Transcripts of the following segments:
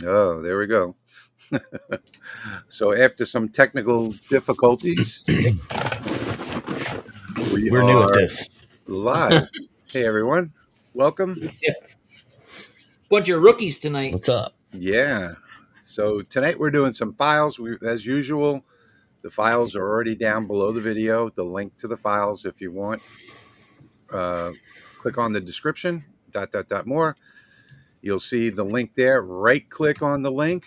Oh, there we go. So after some technical difficulties, we We're new at are this. live. Hey, everyone. Welcome. Yeah. Bunch of rookies tonight. What's up? Yeah. So tonight we're doing some files. As usual, the files are already down below the video. The link to the files, if you want, click on the description, more. You'll see the link there. Right click on the link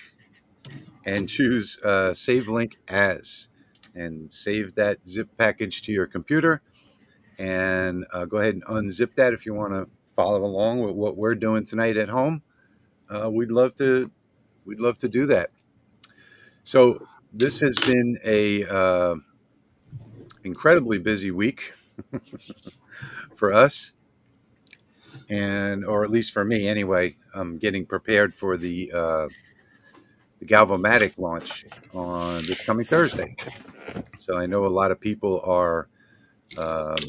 and choose Save Link As. And save that zip package to your computer. And go ahead and unzip that if you want to follow along with what we're doing tonight at home. We'd love to do that. So this has been a incredibly busy week for us, or at least for me anyway. I'm getting prepared for the Galvomatic launch on this coming Thursday. So I know a lot of people are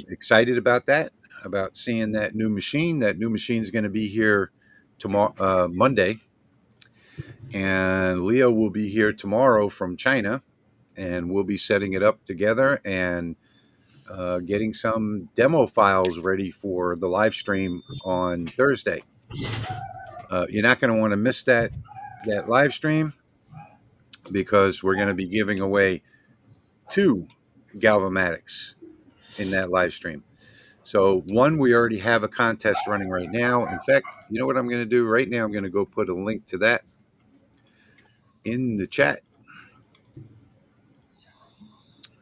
excited about that, about seeing that new machine. That new machine is going to be here tomorrow, Monday, and Leo will be here tomorrow from China, and we'll be setting it up together and getting some demo files ready for the live stream on Thursday. You're not going to want to miss that live stream because we're going to be giving away 2 Galvomatics in that live stream. So one, we already have a contest running right now. In fact, you know what I'm going to do right now? I'm going to go put a link to that in the chat.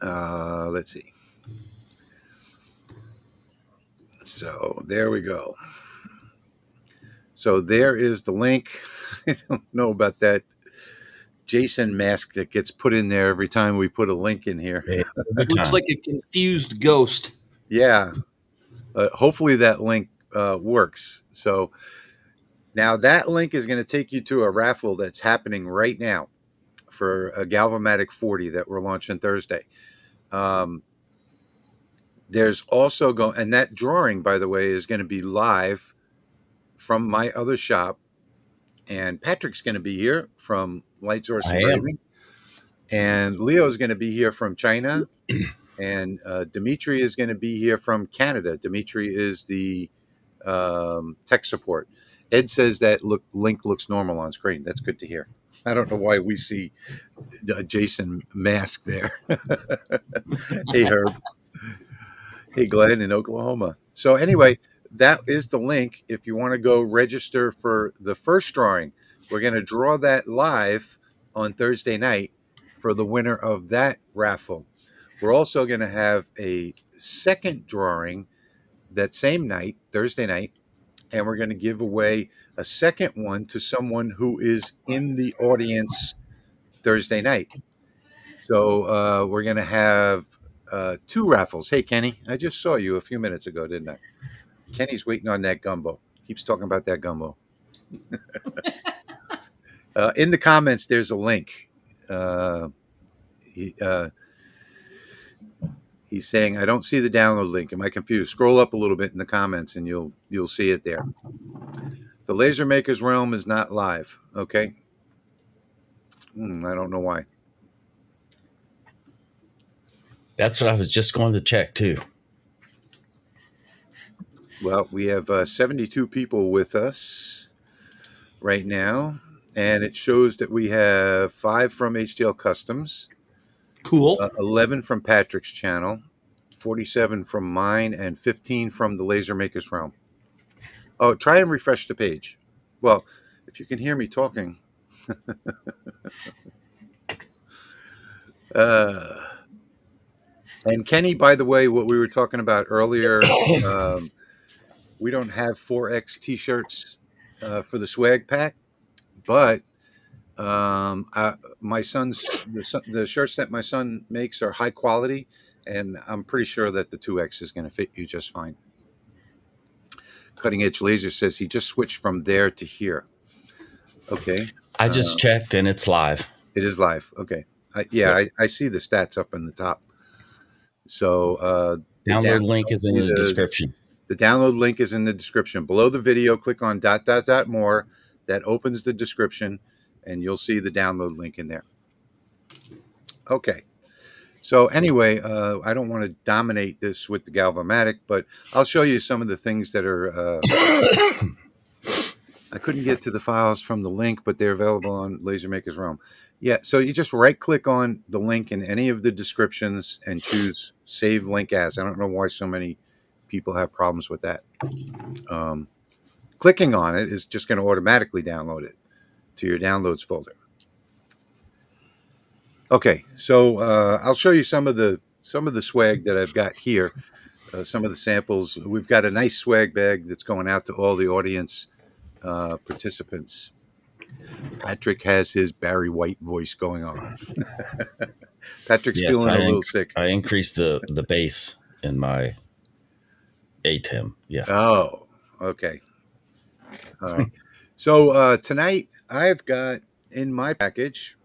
Let's see. So there we go. So there is the link. I don't know about that Jason mask that gets put in there every time we put a link in here. It Looks like a confused ghost. Yeah. Hopefully that link works. So now that link is going to take you to a raffle that's happening right now for a Galvomatic 40 that we're launching Thursday. There's also and that drawing, by the way, is going to be live from my other shop. And Patrick's going to be here from Light Source Engraving. And Leo's going to be here from China. And Dimitri is going to be here from Canada. Dimitri is the tech support. Ed says that link looks normal on screen. That's good to hear. I don't know why we see Jason mask there. Hey, Herb. Hey, Glenn in Oklahoma. So anyway, that is the link. If you want to go register for the first drawing, we're going to draw that live on Thursday night for the winner of that raffle. We're also going to have a second drawing that same night, Thursday night, and we're going to give away a second one to someone who is in the audience Thursday night. So we're going to have 2 raffles. Hey, Kenny, I just saw you a few minutes ago, didn't I? Kenny's waiting on that gumbo. Keeps talking about that gumbo. In the comments, there's a link. He's saying, I don't see the download link. Am I confused? Scroll up a little bit in the comments and you'll see it there. The Laser Maker's Realm is not live. Okay. I don't know why. That's what I was just going to check too. Well, we have 72 people with us right now, and it shows that we have 5 from HTL Customs. Cool. 11 from Patrick's channel, 47 from mine, and 15 from the Laser Maker's Realm. Oh, try and refresh the page. Well, if you can hear me talking. And Kenny, by the way, what we were talking about earlier, we don't have 4X t-shirts for the swag pack, but my son's the shirts that my son makes are high quality, and I'm pretty sure that the 2X is going to fit you just fine. Cutting Edge Laser says he just switched from there to here. Okay. I just checked and it's live. It is live. Okay. I see the stats up in the top. So download link is in the description. The download link is in the description. Below the video, click on ... more. That opens the description. and you'll see the download link in there. Okay. So anyway, I don't want to dominate this with the Galvamatic, but I'll show you some of the things that are. I couldn't get to the files from the link, but they're available on Laser Makers Realm. Yeah, so you just right-click on the link in any of the descriptions and choose Save Link As. I don't know why so many people have problems with that. Clicking on it is just going to automatically download it to your downloads folder. Okay, so I'll show you some of the swag that I've got here. Some of the samples. We've got a nice swag bag that's going out to all the audience participants. Patrick has his Barry White voice going on. Patrick's feeling a little sick. I increased the bass in my ATEM. Yeah. Oh, okay. All right. So tonight I've got in my package,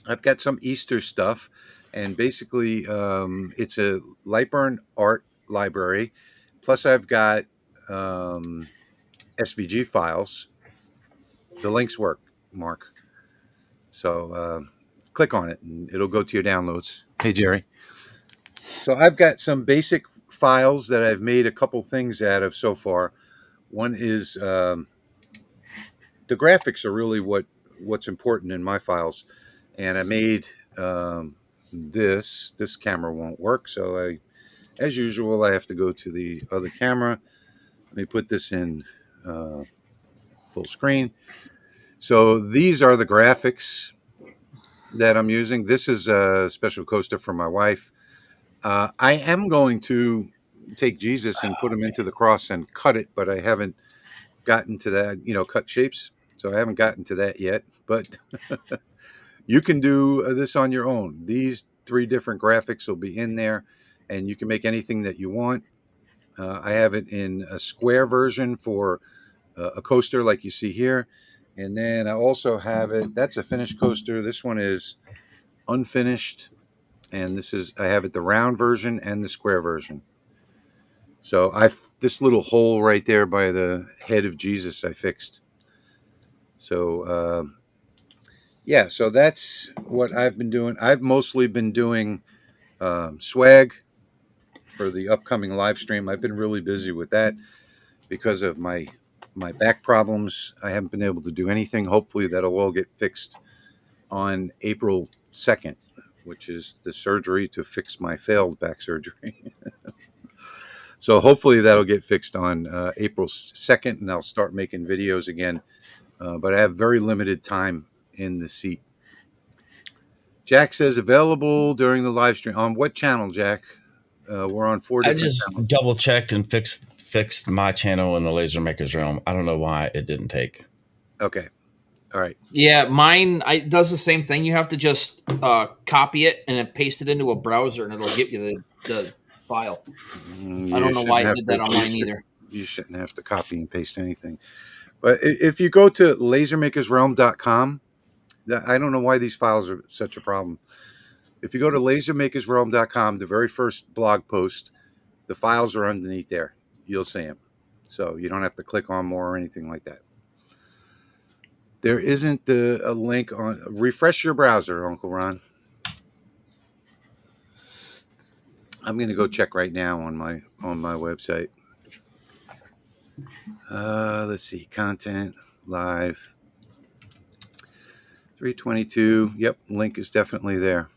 I've got some Easter stuff, and basically it's a Lightburn art library. Plus I've got SVG files. The links work, Mark. So click on it and it'll go to your downloads. Hey, Jerry. So I've got some basic files that I've made a couple things out of so far. One is the graphics are really what's important in my files. And I made this camera won't work. So as usual, I have to go to the other camera. Let me put this in full screen. So these are the graphics that I'm using. This is a special coaster for my wife. I am going to take Jesus and put him into the cross and cut it, but I haven't gotten to that, cut shapes. So I haven't gotten to that yet, but you can do this on your own. These 3 different graphics will be in there and you can make anything that you want. I have it in a square version for a coaster like you see here. And then I also have it, that's a finished coaster. This one is unfinished. And I have it the round version and the square version. So this little hole right there by the head of Jesus I fixed. So yeah, so that's what I've been doing. I've mostly been doing swag for the upcoming live stream. I've been really busy with that because of my back problems. I haven't been able to do anything. Hopefully that'll all get fixed on April 2nd, which is the surgery to fix my failed back surgery. So hopefully that'll get fixed on April 2nd, and I'll start making videos again. But I have very limited time in the seat. Jack says available during the live stream. On what channel, Jack? We're on 4 different channels. I just double checked and fixed my channel in the Laser Makers Realm. I don't know why it didn't take. Okay. All right. Yeah, mine does the same thing. You have to just copy it and then paste it into a browser, and it'll give you the file. I don't know why it did that on mine either. You shouldn't have to copy and paste anything. But if you go to lasermakersrealm.com, I don't know why these files are such a problem. If you go to lasermakersrealm.com, the very first blog post, the files are underneath there. You'll see them. So you don't have to click on more or anything like that. There isn't a link on. Refresh your browser, Uncle Ron. I'm going to go check right now on my website. Let's see. Content, live. 322. Yep, link is definitely there.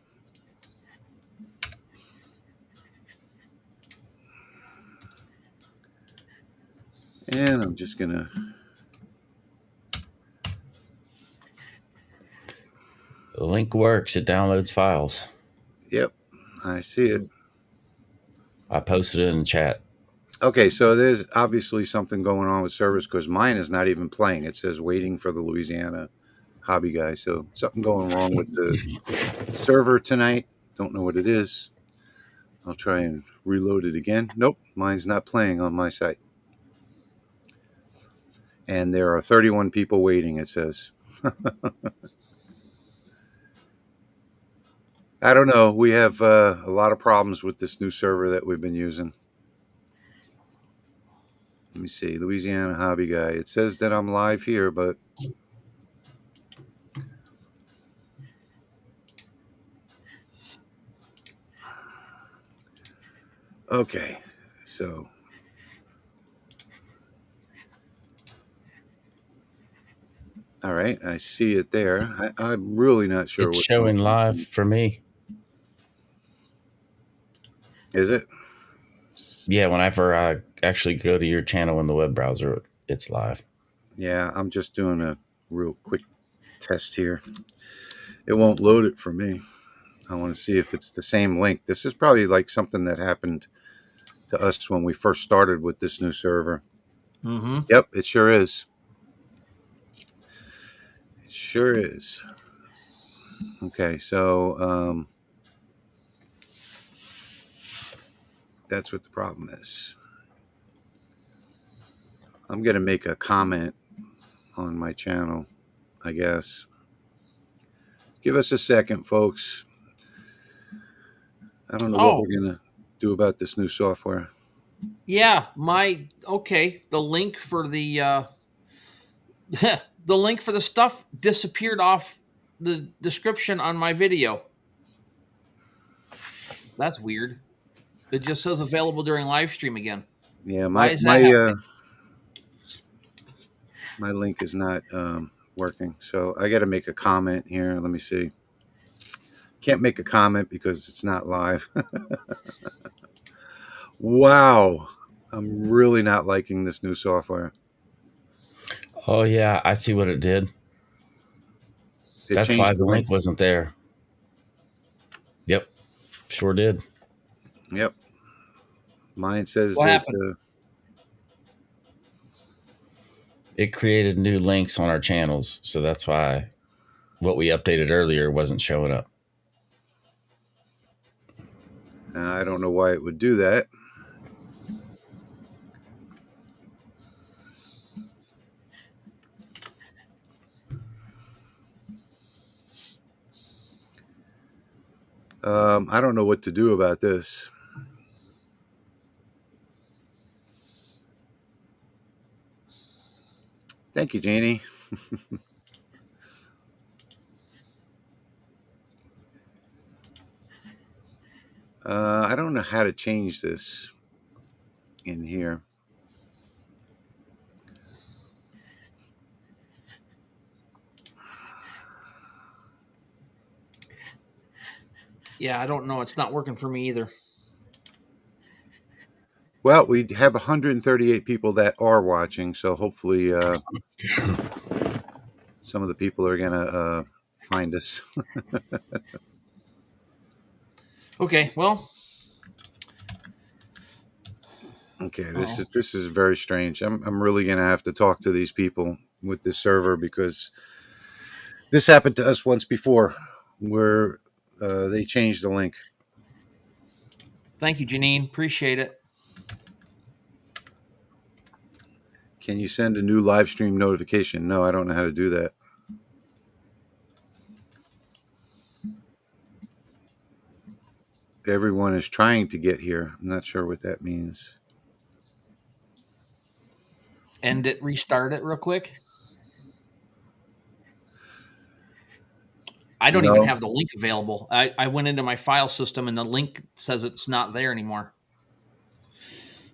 And I'm just going to. The link works. It downloads files. Yep, I see it. I posted it in the chat. Okay, so there's obviously something going on with service because mine is not even playing. It says waiting for the Louisiana Hobby Guy. So something going wrong with the server tonight. Don't know what it is. I'll try and reload it again. Nope, mine's not playing on my site. And there are 31 people waiting, it says. I don't know. We have a lot of problems with this new server that we've been using. Let me see. Louisiana Hobby Guy. It says that I'm live here, but Okay, so all right, I see it there. I'm really not sure It's what's going showing live on. for me. Is it? Yeah, whenever I actually go to your channel in the web browser, it's live. Yeah, I'm just doing a real quick test here. It won't load it for me. I want to see if it's the same link. This is probably like something that happened to us when we first started with this new server. Mm-hmm. Yep, it sure is. It sure is. Okay, so that's what the problem is. I'm going to make a comment on my channel, I guess. Give us a second, folks. I don't know what Oh, we're going to do about this new software. yeah. The link for the the link for the stuff disappeared off the description on my video. That's weird. It just says available during live stream again. Yeah, Why is that happening? my link is not working. So I got to make a comment here. Let me see. Can't make a comment because it's not live. Wow. I'm really not liking this new software. Oh yeah, I see what it did. It That's why changed the the link. link wasn't there. Yep, sure did. Yep. Mine says What that happened? It created new links on our channels, so that's why what we updated earlier wasn't showing up. I don't know why it would do that. I don't know what to do about this. Thank you, Janie. I don't know how to change this in here. Yeah, I don't know. It's not working for me either. Well, we have 138 people that are watching, so hopefully some of the people are going to find us. Okay, well. Okay, Uh-oh. this is very strange. I'm really going to have to talk to these people with this server because this happened to us once before where they changed the link. Thank you, Janine. Appreciate it. Can you send a new live stream notification? No, I don't know how to do that. Everyone is trying to get here. I'm not sure what that means. End it, restart it real quick. I don't even No, have the link available. I went into my file system and the link says it's not there anymore.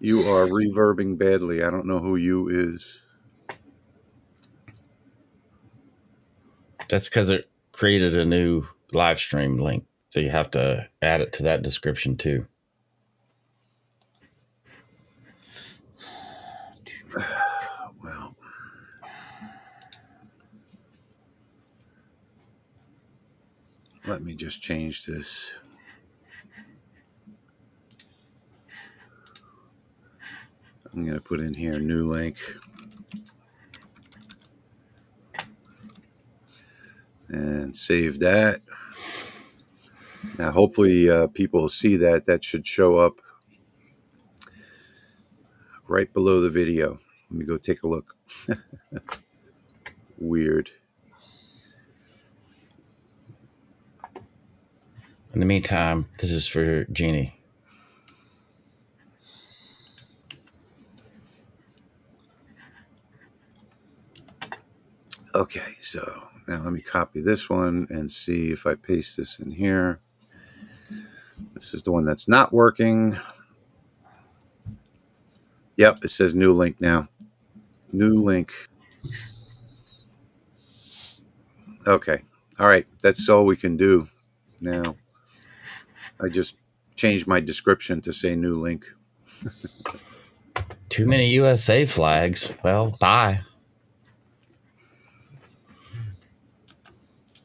you are reverbing badly. I don't know who you is. That's because it created a new live stream link, so you have to add it to that description too. Well, let me just change this. I'm going to put in here new link. And save that. Now, hopefully, people see that. That should show up right below the video. Let me go take a look. Weird. In the meantime, this is for Jeannie. Okay, so now let me copy this one and see if I paste this in here. This is the one that's not working. Yep, it says new link now. New link. Okay. All right. That's all we can do now. I just changed my description to say new link. Too many USA flags. Well, bye.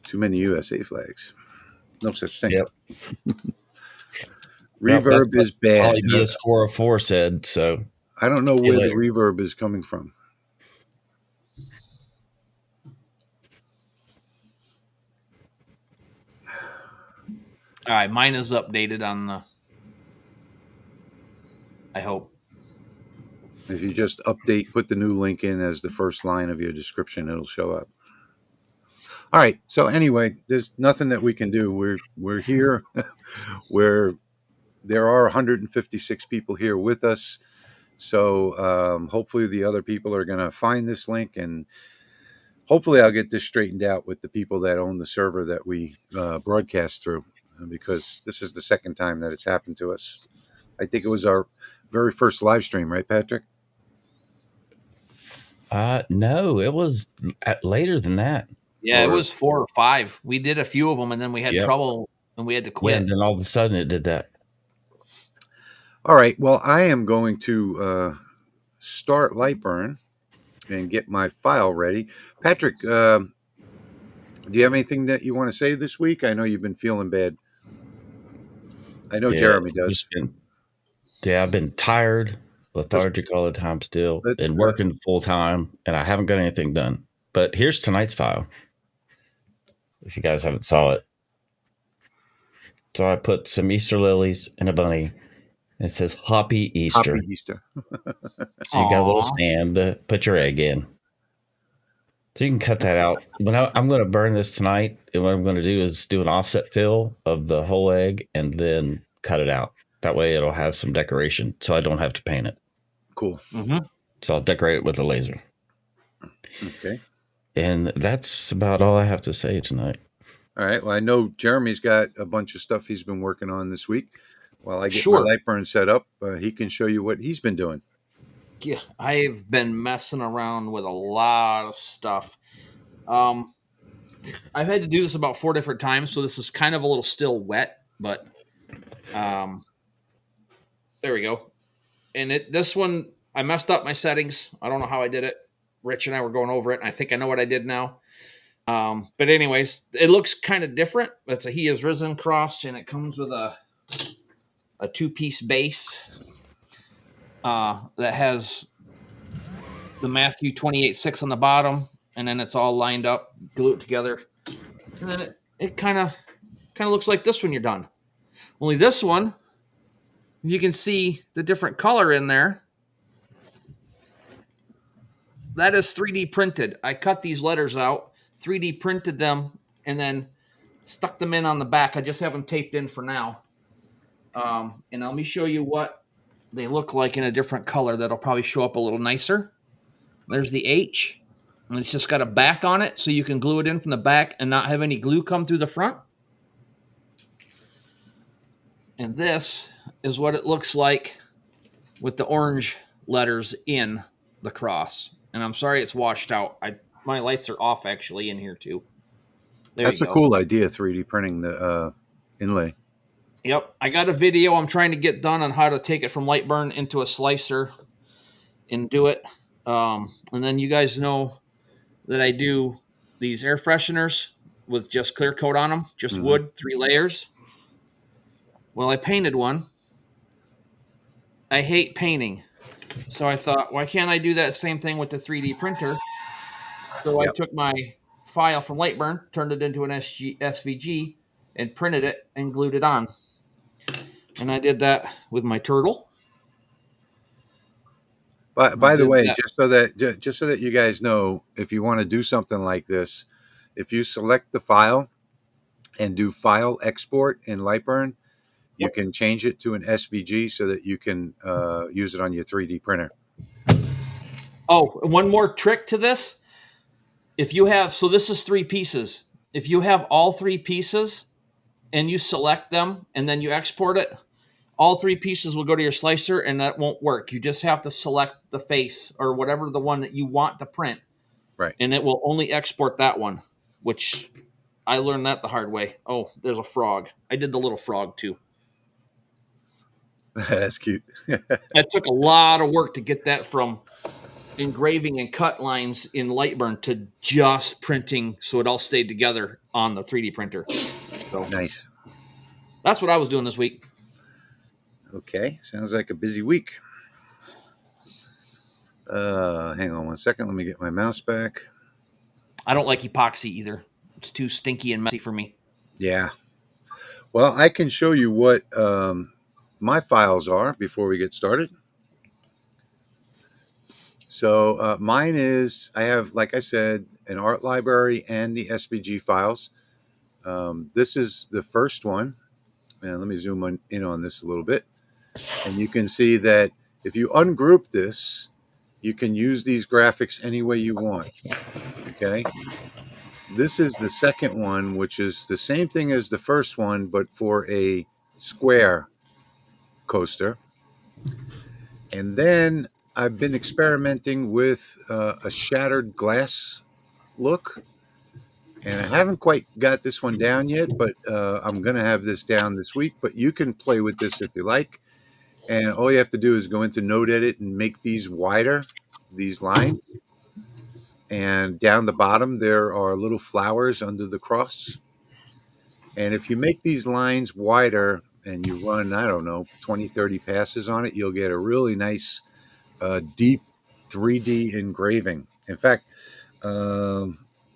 Too many USA flags. No such thing. Yep. Well, that's Reverb what is bad. Polybius 404 said. So I don't know see you where the later. reverb is coming from. All right, mine is updated on the. I hope. If you just update, put the new link in as the first line of your description, it'll show up. All right. So anyway, there's nothing that we can do. We're here. There are 156 people here with us. So hopefully the other people are going to find this link, and hopefully I'll get this straightened out with the people that own the server that we broadcast through, because this is the second time that it's happened to us. I think it was our very first live stream, right, Patrick? No, it was later than that. Yeah, it was 4 or 5. We did a few of them, and then we had trouble, and we had to Yeah, quit. and then all of a sudden it did that. All right. Well, I am going to start Lightburn and get my file ready. Patrick, do you have anything that you want to say this week? I know you've been feeling bad. I know Jeremy does. I've been tired, lethargic all the time still, and working full time, and I haven't got anything done. But here's tonight's file. If you guys haven't saw it. So I put some Easter lilies and a bunny. And it says Happy Easter. Happy Easter. So you got a little stand to put your egg in. So you can cut that out. But I'm going to burn this tonight. And what I'm going to do is do an offset fill of the whole egg and then cut it out. That way it'll have some decoration so I don't have to paint it. Cool. Mm-hmm. So I'll decorate it with a laser. Okay. And that's about all I have to say tonight. All right. Well, I know Jeremy's got a bunch of stuff he's been working on this week. While I get my Lightburn set up, he can show you what he's been doing. Yeah, I've been messing around with a lot of stuff. I've had to do this about 4 different times, so this is kind of a little still wet, but there we go. And this one, I messed up my settings. I don't know how I did it. Rich and I were going over it, and I think I know what I did now. But anyways, it looks kind of different. It's a He Is Risen cross, and it comes with a 2-piece base that has the Matthew 28:6 on the bottom, and then it's all lined up, glue it together, and then it kind of looks like this when you're done. Only this one, you can see the different color in there. That is 3D printed. I cut these letters out, 3D printed them, and then stuck them in on the back. I just have them taped in for now. And let me show you what they look like in a different color that'll probably show up a little nicer. There's the H, and it's just got a back on it, so you can glue it in from the back and not have any glue come through the front. And this is what it looks like with the orange letters in the cross. And I'm sorry it's washed out. My lights are off actually in here too. That's a cool idea, 3D printing the inlay. Yep. I got a video I'm trying to get done on how to take it from Lightburn into a slicer and do it. And then you guys know that I do these air fresheners with just clear coat on them, just wood, 3 layers. Well, I painted one. I hate painting. So I thought, why can't I do that same thing with the 3D printer? So I took my file from Lightburn, turned it into an SVG, and printed it and glued it on. And I did that with my turtle. By the way, just so that you guys know, if you want to do something like this, if you select the file and do File Export in Lightburn, you can change it to an SVG so that you can use it on your 3D printer. Oh, one more trick to this. If you have, so this is 3 pieces. If you have all 3 pieces and you select them and then you export it, all three pieces will go to your slicer, and that won't work. You just have to select the face or whatever the one that you want to print, Right. and it will only export that one, which I learned that the hard way. Oh, there's a frog. I did the little frog too. That's cute. It took a lot of work to get that from engraving and cut lines in Lightburn to just printing so it all stayed together on the 3D printer. So Nice. that's what I was doing this week. Okay. Sounds like a busy week. Hang on one second. Let me get my mouse back. I don't like epoxy either. It's too stinky and messy for me. Yeah. Well, I can show you what my files are before we get started. So mine is, I have, like I said, an art library and the SVG files. This is the first one. And let me zoom in on this a little bit. And you can see that if you ungroup this, you can use these graphics any way you want. Okay. This is the second one, which is the same thing as the first one, but for a square coaster. And then I've been experimenting with a shattered glass look. And I haven't quite got this one down yet, but I'm going to have this down this week. But you can play with this if you like. And all you have to do is go into Node Edit and make these wider, these lines. And down the bottom, there are little flowers under the cross. And if you make these lines wider and you run, I don't know, 20, 30 passes on it, you'll get a really nice, deep 3D engraving. In fact, let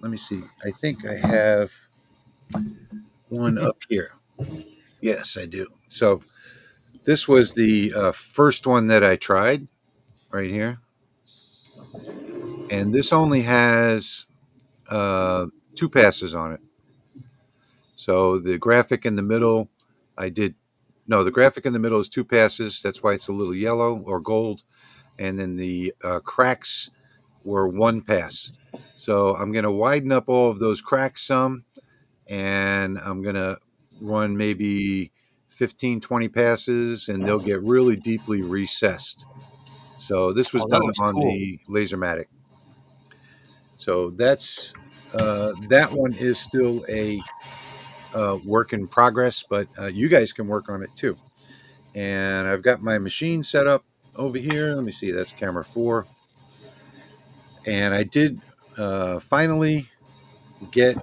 me see. I think I have one up here. Yes, I do. So this was the first one that I tried right here. And this only has 2 passes on it. So the graphic in the middle, the graphic in the middle is 2 passes. That's why it's a little yellow or gold. And then the cracks were 1 pass. So I'm going to widen up all of those cracks some, and I'm going to run maybe 15, 20 passes, and they'll get really deeply recessed. So this was done on the Lasermatic. So that's that one is still a work in progress, but you guys can work on it too. And I've got my machine set up over here. Let me see. That's camera 4. And I did finally get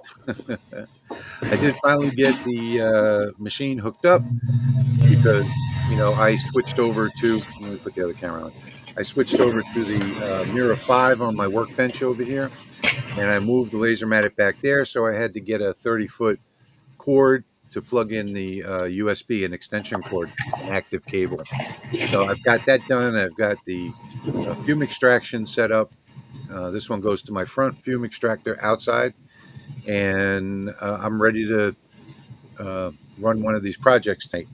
the machine hooked up because I switched over to, let me put the other camera on. I switched over to the Mira 5 on my workbench over here, and I moved the Lasermatic back there, so I had to get a 30-foot cord to plug in the USB, an extension cord, an active cable. So I've got that done. I've got the fume extraction set up. This one goes to my front fume extractor outside, and I'm ready to run one of these projects tonight.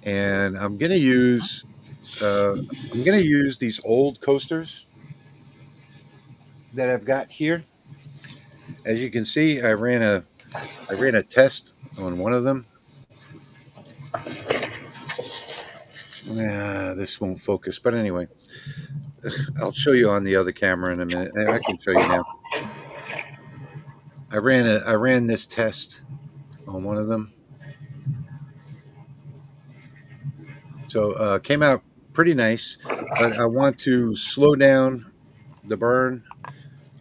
And I'm going to use these old coasters that I've got here. As you can see, I ran a test on one of them. This won't focus, but anyway, I'll show you on the other camera in a minute. I can show you now. I ran this test on one of them. So came out pretty nice, but I want to slow down the burn.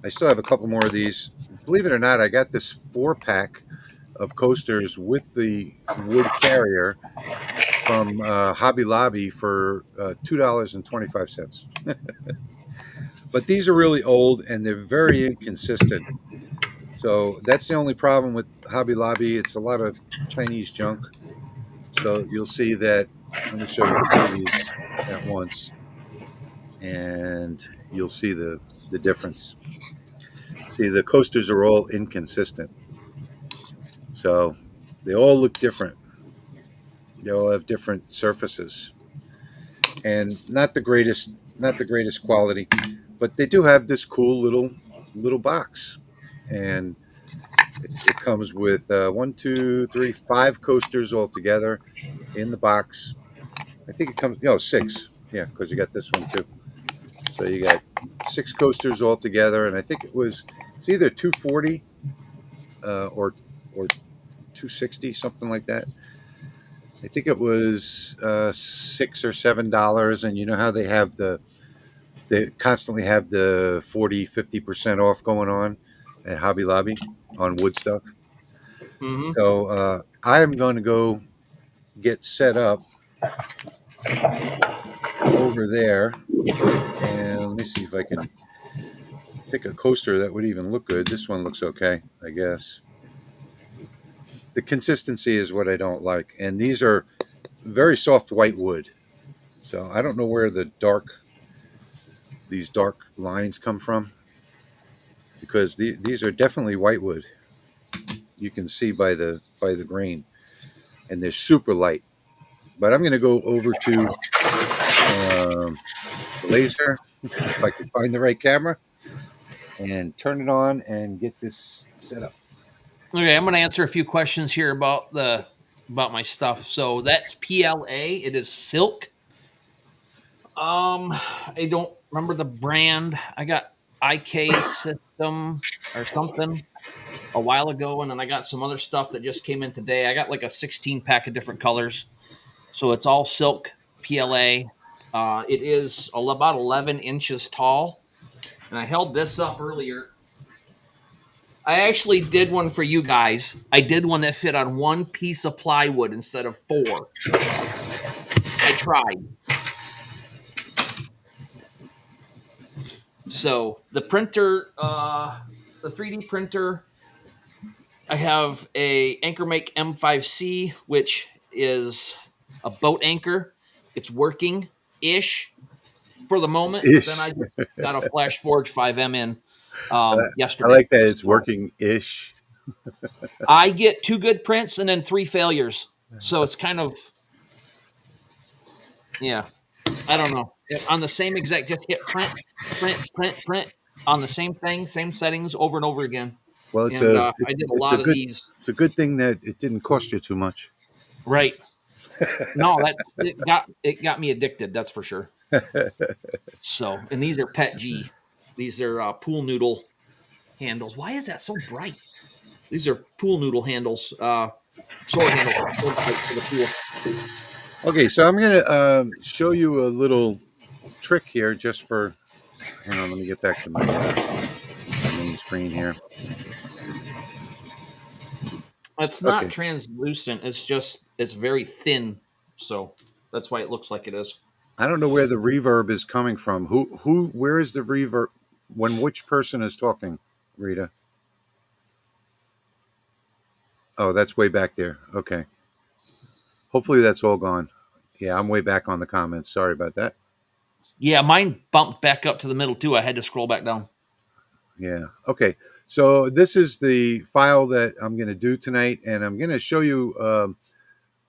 I still have a couple more of these. Believe it or not, I got this 4-pack of coasters with the wood carrier from Hobby Lobby for $2.25. But these are really old and they're very inconsistent. So that's the only problem with Hobby Lobby. It's a lot of Chinese junk. So you'll see that. Let me show you 2 of these at once, and you'll see the difference. See, the coasters are all inconsistent. So they all look different. They all have different surfaces, and not the greatest quality, but they do have this cool little box, and it comes with 1, 2, 3, 5 coasters all together in the box. I think it comes, 6. Yeah, because you got this one too. So you got 6 coasters all together, and I think it's either 240 or 260, something like that. I think it was $6 or $7, and you know how they constantly have the 40-50% off going on at Hobby Lobby on wood stuff. Mm-hmm. So I am going to go get set up over there, and let me see if I can pick a coaster that would even look good. This one looks okay, I guess. The consistency is what I don't like, and these are very soft white wood. So I don't know where these dark lines come from, because these are definitely whitewood. You can see by the grain, and they're super light. But I'm going to go over to the laser if I can find the right camera and turn it on and get this set up. Okay, I'm going to answer a few questions here about my stuff. So that's PLA. It is silk. I don't remember the brand. I got IK System or something a while ago, and then I got some other stuff that just came in today. I got like a 16 pack of different colors, so it's all silk PLA. It is about 11 inches tall, and I held this up earlier. I actually did one for you guys. I did one that fit on one piece of plywood instead of 4. I tried. So the printer, the 3D printer, I have a Anchor Make M5C, which is a boat anchor. It's working ish for the moment, but then Ish. I just got a Flash Forge 5M in I yesterday. like that it's So working ish. I get 2 good prints and then 3 failures. So it's kind of, yeah, I don't know. On the same exact, just hit print, print, print, print on the same thing, same settings over and over again. Well, And I did a lot of these. it's a good thing that it didn't cost you too much. Right. No, it got me addicted. That's for sure. So, and these are Pet G. These are pool noodle handles. Why is that so bright? These are pool noodle handles, sword handles for the pool. Okay, so I'm going to show you a little trick here just for. Hang on, let me get back to my main screen here. It's not Okay, translucent. It's very thin. So that's why it looks like it is. I don't know where the reverb is coming from. Where is the reverb when which person is talking, Rita? Oh, that's way back there. Okay. Hopefully that's all gone. Yeah, I'm way back on the comments. Sorry about that. Yeah, mine bumped back up to the middle too. I had to scroll back down. Yeah. Okay. So this is the file that I'm going to do tonight, and I'm going to show you a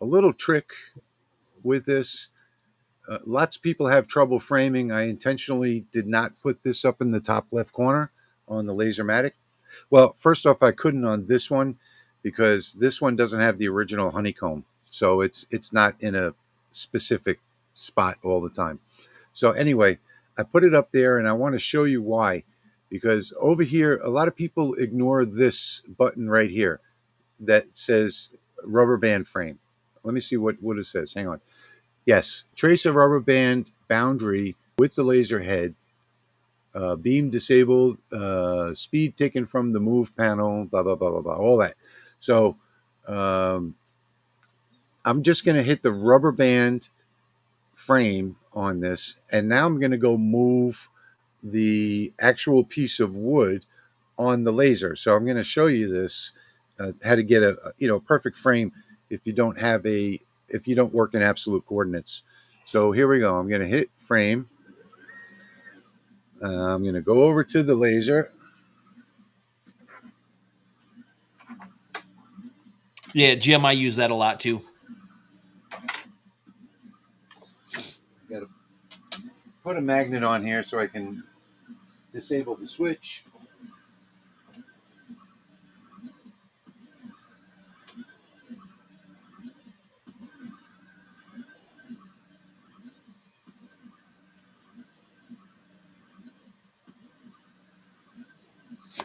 little trick with this. Lots of people have trouble framing. I intentionally did not put this up in the top left corner on the Lasermatic. Well, first off, I couldn't on this one because this one doesn't have the original honeycomb, so it's not in a specific spot all the time. So anyway, I put it up there, and I want to show you why. Because over here, a lot of people ignore this button right here that says rubber band frame. Let me see what it says. Hang on. Yes, trace a rubber band boundary with the laser head. Beam disabled, speed taken from the move panel, blah, blah, blah, blah, blah, all that. So um, I'm just going to hit the rubber band frame on this. And now I'm going to go move the actual piece of wood on the laser. So I'm going to show you this, how to get a perfect frame if you don't work in absolute coordinates. So here we go. I'm going to hit frame. I'm going to go over to the laser. Yeah, Jim, I use that a lot too. Got to put a magnet on here so I can disable the switch.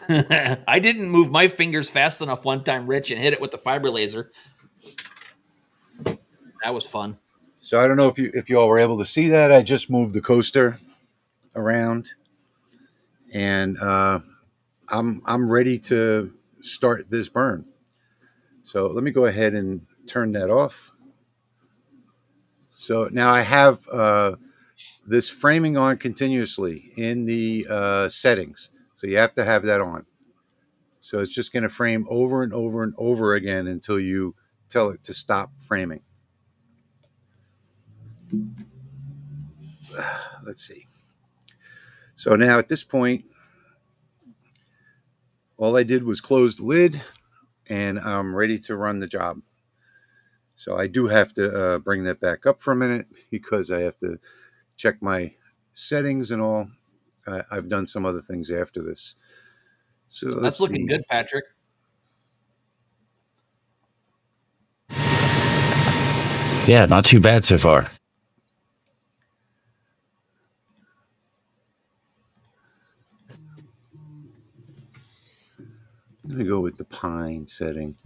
I didn't move my fingers fast enough one time, Rich, and hit it with the fiber laser. That was fun. So I don't know if you all were able to see that. I just moved the coaster around, and I'm ready to start this burn. So let me go ahead and turn that off. So now I have this framing on continuously in the settings. So you have to have that on. So it's just going to frame over and over and over again until you tell it to stop framing. Let's see. So now at this point, all I did was close the lid and I'm ready to run the job. So I do have to bring that back up for a minute because I have to check my settings and all. I've done some other things after this. So let's That's looking see. good, Patrick. Yeah, not too bad so far. I'm going to go with the pine setting.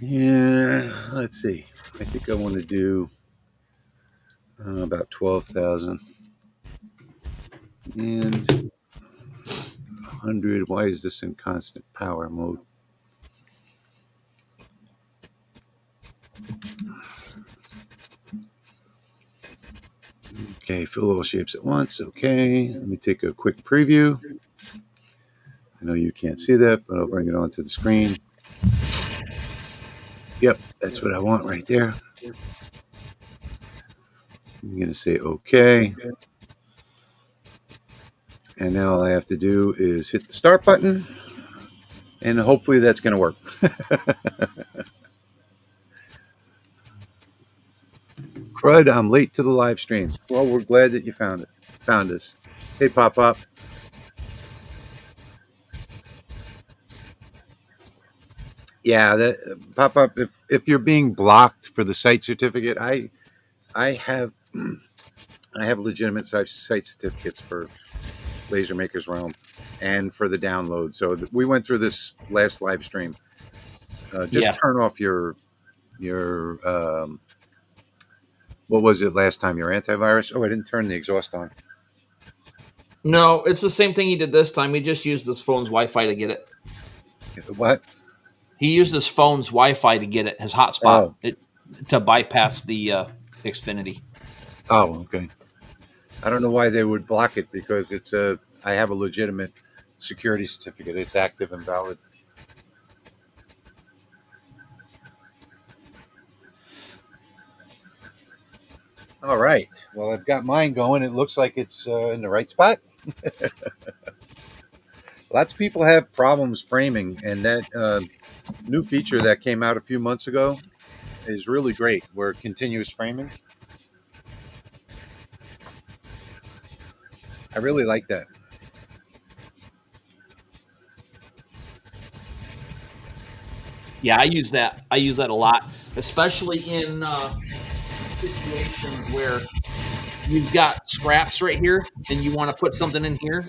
Yeah, let's see. I think I want to do about 12,000 and 100. Why is this in constant power mode? Okay, fill all shapes at once. Okay, let me take a quick preview. I know you can't see that, but I'll bring it onto the screen. Yep, that's what I want right there. I'm going to say okay. And now all I have to do is hit the start button, and hopefully that's going to work. Crud, I'm late to the live stream. Well, we're glad that you found us. Hey, Pop Up. Yeah, that Pop Up. If you're being blocked for the site certificate, I have I have legitimate site certificates for Laser Maker's Realm and for the download. So we went through this last live stream. Just turn off your what was it last time? Your antivirus? Oh, I didn't turn the exhaust on. No, it's the same thing he did this time. He just used his phone's Wi-Fi to get it. What? He used his phone's Wi-Fi to get it, his hotspot, to bypass the Xfinity. Oh, okay. I don't know why they would block it because I have a legitimate security certificate. It's active and valid. All right. Well, I've got mine going. It looks like it's in the right spot. Lots of people have problems framing, and that new feature that came out a few months ago is really great. Where continuous framing. I really like that. Yeah, I use that. I use that a lot, especially in situations where you've got scraps right here and you want to put something in here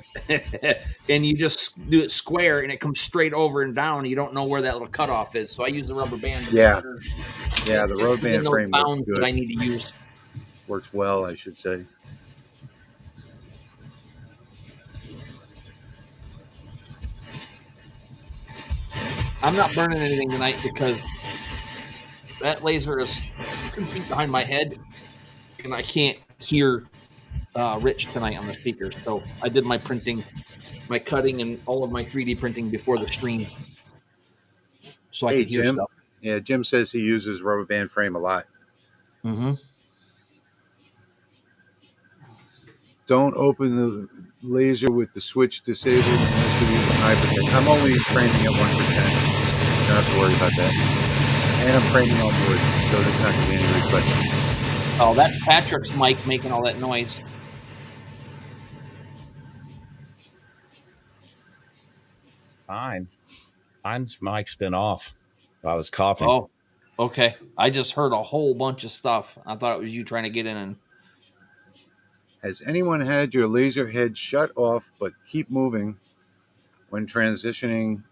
and you just do it square and it comes straight over and down and you don't know where that little cutoff is. So I use the rubber band to make sure yeah, the road band frame works good. That I need to use. Works well, I should say. I'm not burning anything tonight because that laser is 2 feet behind my head and I can't hear Rich tonight on the speaker. So I did my printing, my cutting, and all of my 3D printing before the stream, so I could hear Jim. stuff. Yeah, Jim says he uses rubber band frame a lot. Mm-hmm. Don't open the laser with the switch disabled unless you use a hybrid. I'm only framing at 1%. You don't have to worry about that. And I'm framing on wood, so there's not going to be any reflection. Oh, that's Patrick's mic making all that noise. Mine's mic's been off. I was coughing. Oh, okay. I just heard a whole bunch of stuff. I thought it was you trying to get in and. Has anyone had your laser head shut off but keep moving when transitioning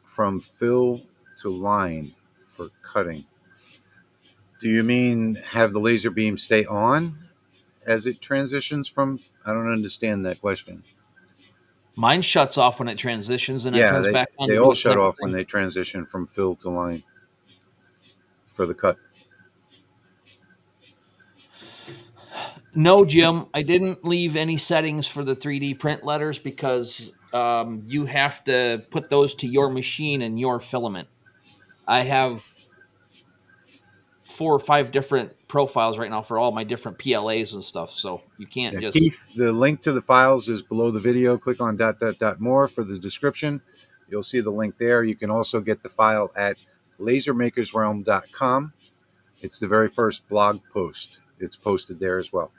from fill to line for cutting? Do you mean have the laser beam stay on as it transitions from? I don't understand that question. Mine shuts off when it transitions and then Yeah, turns back on they to do all its shut next off when thing. they transition from fill to line for the cut. No, Jim, I didn't leave any settings for the 3D print letters because you have to put those to your machine and your filament. I have 4 or 5 different profiles right now for all my different PLAs and stuff, so you can't Yeah, just. Keith, the link to the files is below the video. Click on ... more for the description. You'll see the link there. You can also get the file at lasermakersrealm.com. It's the very first blog post. It's posted there as well.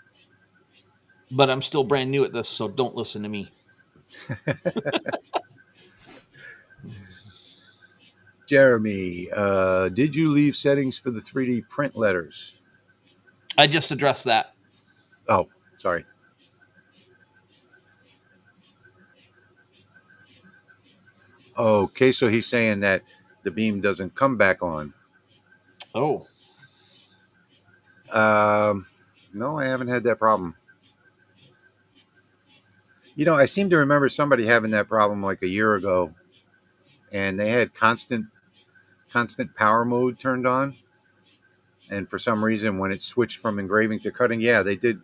But I'm still brand new at this, so don't listen to me. Jeremy, did you leave settings for the 3D print letters? I just addressed that. Oh, sorry. Okay, so he's saying that the beam doesn't come back on. Oh. No, I haven't had that problem. You know, I seem to remember somebody having that problem like a year ago, and they had constant power mode turned on, and for some reason, when it switched from engraving to cutting, yeah, they did.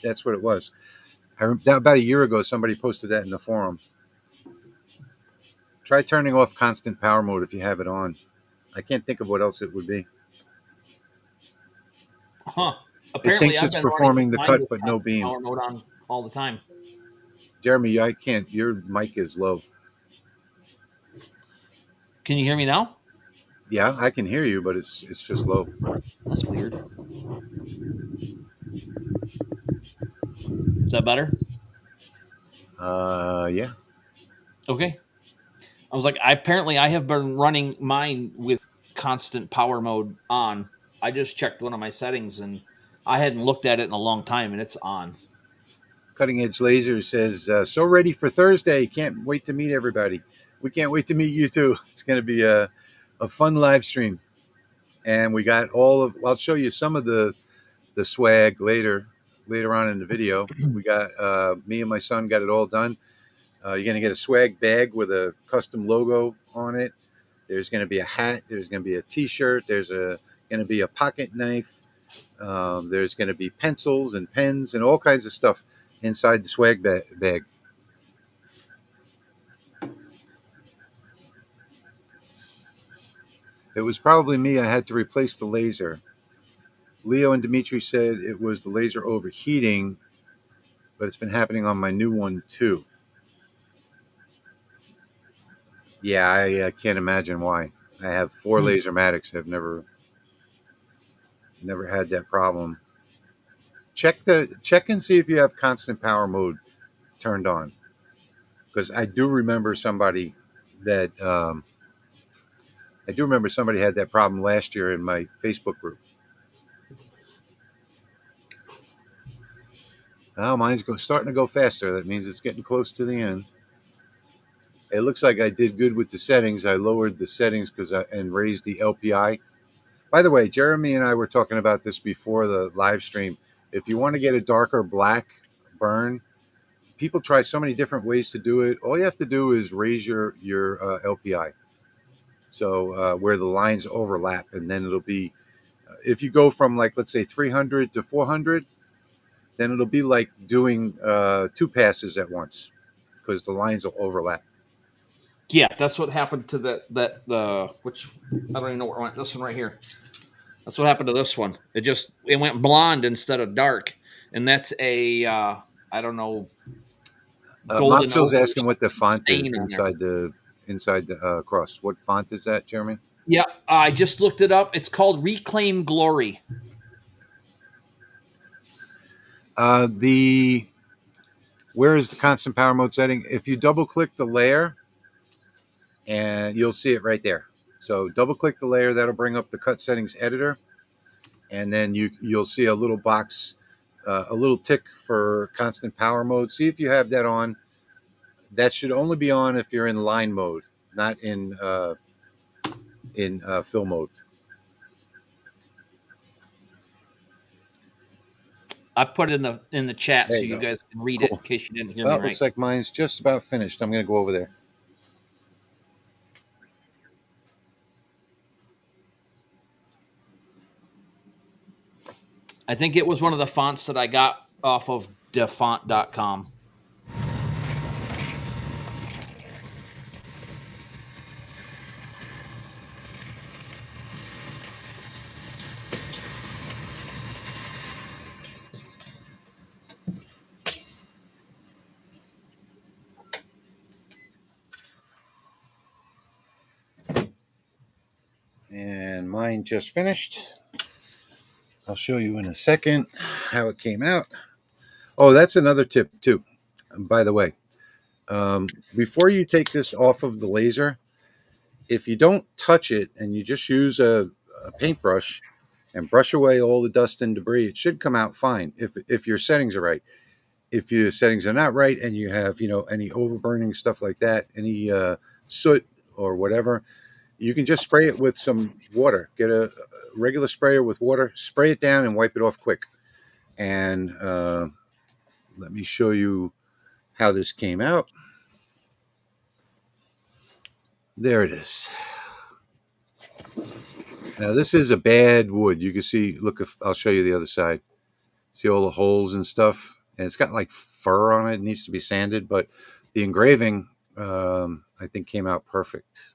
That's what it was. About a year ago, somebody posted that in the forum. Try turning off constant power mode if you have it on. I can't think of what else it would be. Huh. It Apparently, thinks I've it's been running performing the mine cut, with but no constant beam. power mode on all the time. Jeremy, I can't. Your mic is low. Can you hear me now? Yeah, I can hear you, but it's just low. That's weird. Is that better? Yeah. Okay. I was like, I have been running mine with constant power mode on. I just checked one of my settings and I hadn't looked at it in a long time and it's on. Cutting Edge Laser says, so ready for Thursday. Can't wait to meet everybody. We can't wait to meet you too. It's going to be a fun live stream. And we got I'll show you some of the swag later on in the video. We got, me and my son got it all done. You're going to get a swag bag with a custom logo on it. There's going to be a hat. There's going to be a t-shirt. There's going to be a pocket knife. There's going to be pencils and pens and all kinds of stuff inside the swag bag. It was probably me. I had to replace the laser. Leo and Dimitri said it was the laser overheating, but it's been happening on my new one too. Yeah, I can't imagine why. I have 4 Lasermatics. I've never had that problem. Check and see if you have constant power mode turned on, because I do remember somebody that had that problem last year in my Facebook group. Oh, mine's starting to go faster. That means it's getting close to the end. It looks like I did good with the settings. I lowered the settings and raised the LPI. By the way, Jeremy and I were talking about this before the live stream. If you want to get a darker black burn, people try so many different ways to do it. All you have to do is raise your LPI, so where the lines overlap, and then it'll be. If you go from, like, let's say 300 to 400, then it'll be like doing 2 passes at once, because the lines will overlap. Yeah, that's what happened to which I don't even know where it went. This one right here. That's what happened to this one. It went blonde instead of dark, and that's a I don't know, golden Mopchill's ochre asking what the font stain is on there. inside the cross. What font is that, Jeremy? Yeah, I just looked it up. It's called Reclaim Glory. Where is the constant power mode setting? If you double click the layer, and you'll see it right there. So double click the layer, that'll bring up the cut settings editor, and then you'll see a little box a little tick for constant power mode. See if you have that on. That should only be on if you're in line mode, not in fill mode. I put it in the chat so you guys can read it in case you didn't hear me right. It looks like mine's just about finished. I'm going to go over there. I think it was one of the fonts that I got off of defont.com. And mine just finished. I'll show you in a second how it came out. Oh, that's another tip too, by the way. Before you take this off of the laser, if you don't touch it and you just use a paintbrush and brush away all the dust and debris, it should come out fine if your settings are right. If your settings are not right and you have, any overburning stuff like that, any soot or whatever, you can just spray it with some water. Get a regular sprayer with water, spray it down and wipe it off quick. And let me show you how this came out. There it is. Now this is a bad wood. You can see, look, I'll show you the other side. See all the holes and stuff? And it's got like fur on it. It needs to be sanded, but the engraving, I think, came out perfect.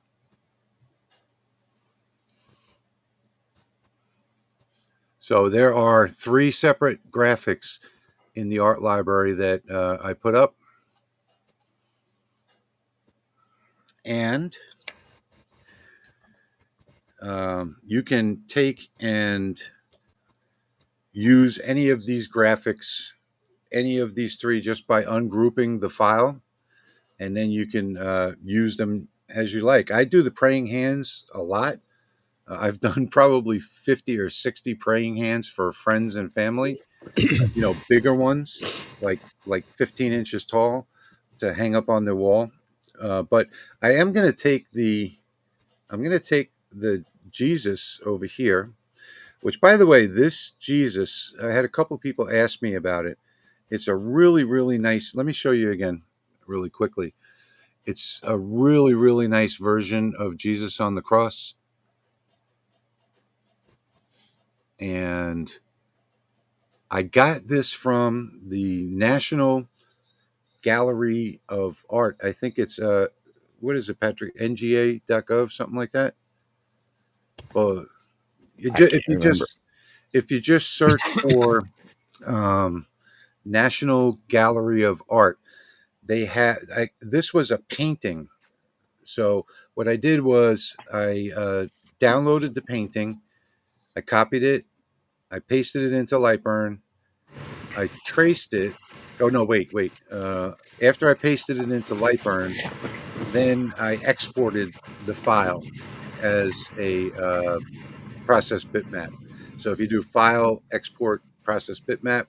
So there are 3 separate graphics in the art library that I put up. And you can take and use any of these graphics, any of these 3, just by ungrouping the file. And then you can use them as you like. I do the praying hands a lot. I've done probably 50 or 60 praying hands for friends and family, bigger ones, like 15 inches tall, to hang up on their wall. But I am going to take the Jesus over here, which, by the way, this Jesus, I had a couple people ask me about it. It's a really, really nice, let me show you again really quickly. It's a really, really nice version of Jesus on the cross. And I got this from the National Gallery of Art. I think it's what is it, Patrick? NGA.gov, something like that. Well, if you just search for National Gallery of Art, they had this was a painting. So what I did was I downloaded the painting, I copied it, I pasted it into Lightburn, I traced it. Oh no, wait. After I pasted it into Lightburn, then I exported the file as a process bitmap. So if you do file, export, process bitmap,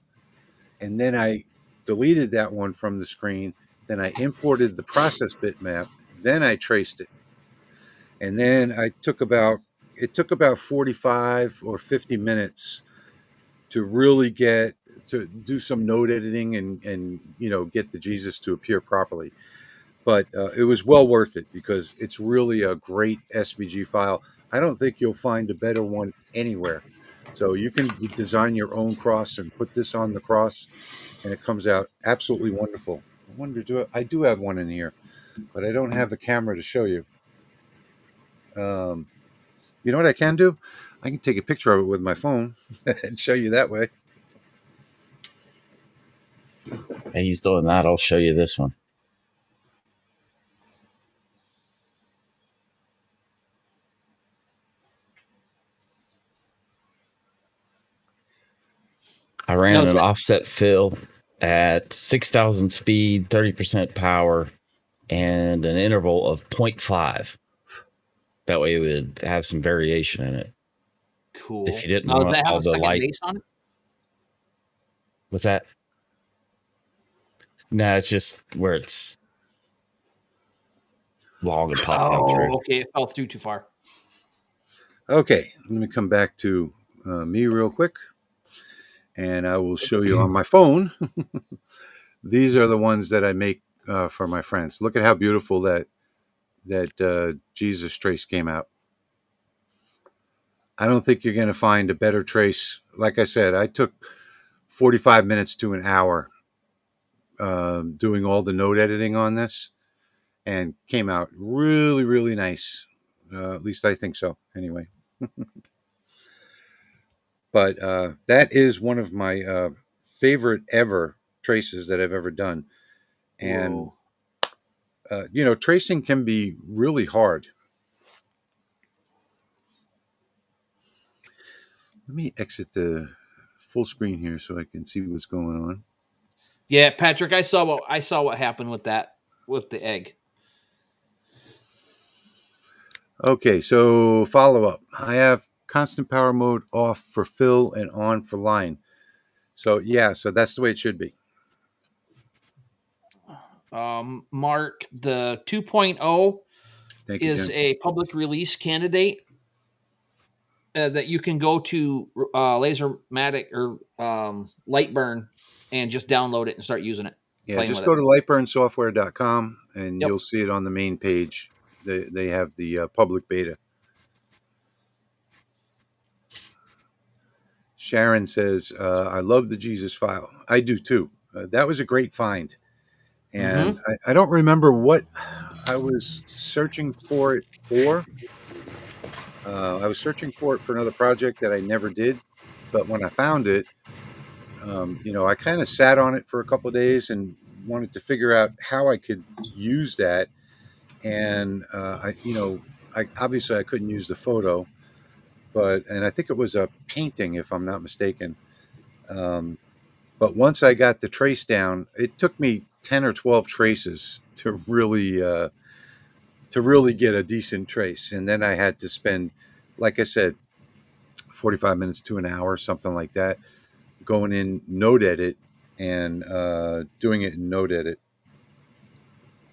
and then I deleted that one from the screen, then I imported the process bitmap, then I traced it. And then it took about 45 or 50 minutes to really to do some node editing and get the Jesus to appear properly. But it was well worth it because it's really a great SVG file. I don't think you'll find a better one anywhere. So you can design your own cross and put this on the cross, and it comes out absolutely wonderful. I wonder, I do have one in here, but I don't have a camera to show you. You know what I can do? I can take a picture of it with my phone and show you that way. Hey, he's doing that. I'll show you this one. I ran an offset fill at 6,000 speed, 30% power, and an interval of 0.5. That way it would have some variation in it. Cool. If you didn't want does that have all a the second light base on it? What's that? No, it's just where it's long and pop down through. Okay, it fell through too far. Okay, let me come back to me real quick, and I will show you on my phone. These are the ones that I make for my friends. Look at how beautiful that Jesus trace came out. I don't think you're going to find a better trace. Like I said, I took 45 minutes to an hour doing all the note editing on this, and came out really, really nice. At least I think so, anyway. But that is one of my favorite ever traces that I've ever done. And, tracing can be really hard. Let me exit the full screen here so I can see what's going on. Yeah, Patrick, I saw what happened with that, with the egg. Okay, so follow up. I have constant power mode off for fill and on for line. So so that's the way it should be. Mark, the 2.0 Thank you, is Jim. a public release candidate that you can go to Lasermatic or Lightburn and just download it and start using it. Yeah, just go to lightburnsoftware.com and you'll see it on the main page. They have the public beta. Sharon says, I love the Jesus file. I do too. That was a great find. And I don't remember what I was searching for it for. I was searching for it for another project that I never did. But when I found it, I kind of sat on it for a couple of days and wanted to figure out how I could use that. And I obviously I couldn't use the photo, and I think it was a painting, if I'm not mistaken. But once I got the trace down, it took me 10 or 12 traces to really get a decent trace, and then I had to spend, like I said, 45 minutes to an hour, something like that, going in note edit and doing it in note edit.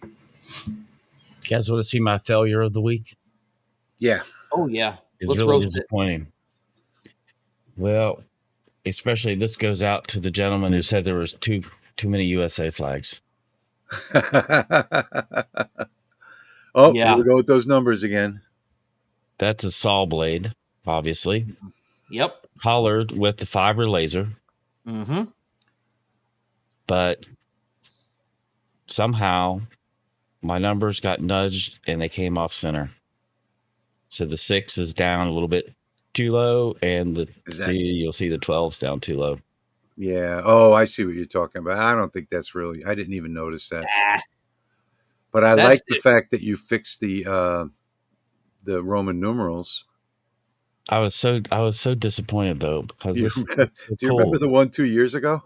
You guys want to see my failure of the week? Yeah. Oh yeah. It's really disappointing. Well, especially this goes out to the gentleman who said there was too many USA flags. Here we go with those numbers again. That's a saw blade, obviously. Yep. Collared with the fiber laser. Mm-hmm. But somehow my numbers got nudged and they came off center. So the 6 is down a little bit too low, and you'll see the 12's down too low. Yeah. Oh, I see what you're talking about. I don't think that's really. I didn't even notice that. But I like the fact that you fixed the Roman numerals. I was so disappointed though, because do you remember the one 2 years ago?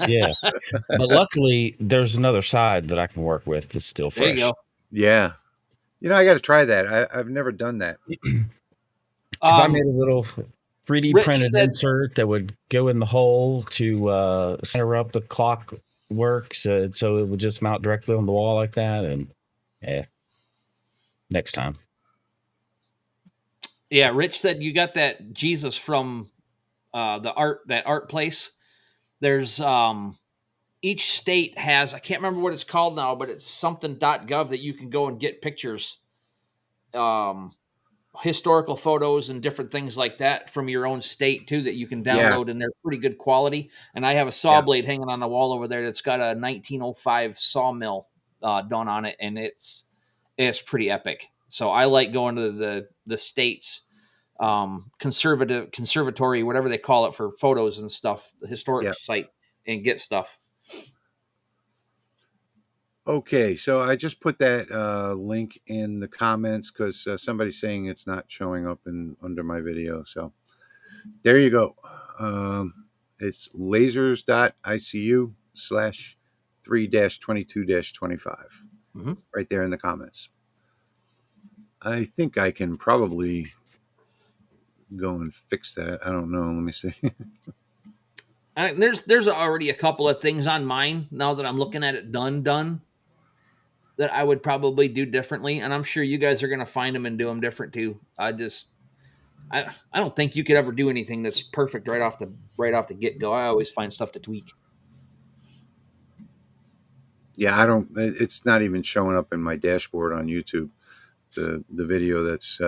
Yeah, but luckily there's another side that I can work with that's still fresh. There you go. Yeah, I got to try that. I've never done that. Because I made a little 3D printed insert that would go in the hole to center up the clock works, so it would just mount directly on the wall like that. And next time. Yeah, Rich said you got that Jesus from that art place. There's each state has, I can't remember what it's called now, but it's something.gov that you can go and get pictures, historical photos and different things like that from your own state too, that you can download, and they're pretty good quality. And I have a saw blade hanging on the wall over there that's got a 1905 sawmill done on it, and it's pretty epic. So I like going to the states conservatory, whatever they call it, for photos and stuff, the historic site, and get stuff. Okay, so I just put that link in the comments because somebody's saying it's not showing up under my video. So there you go. It's lasers.icu/3-22-25 right there in the comments. I think I can probably go and fix that. I don't know. Let me see. There's already a couple of things on mine now that I'm looking at it done that I would probably do differently, and I'm sure you guys are going to find them and do them different too. I don't think you could ever do anything that's perfect right off the get go. I always find stuff to tweak. Yeah, I don't. It's not even showing up in my dashboard on YouTube. The video that's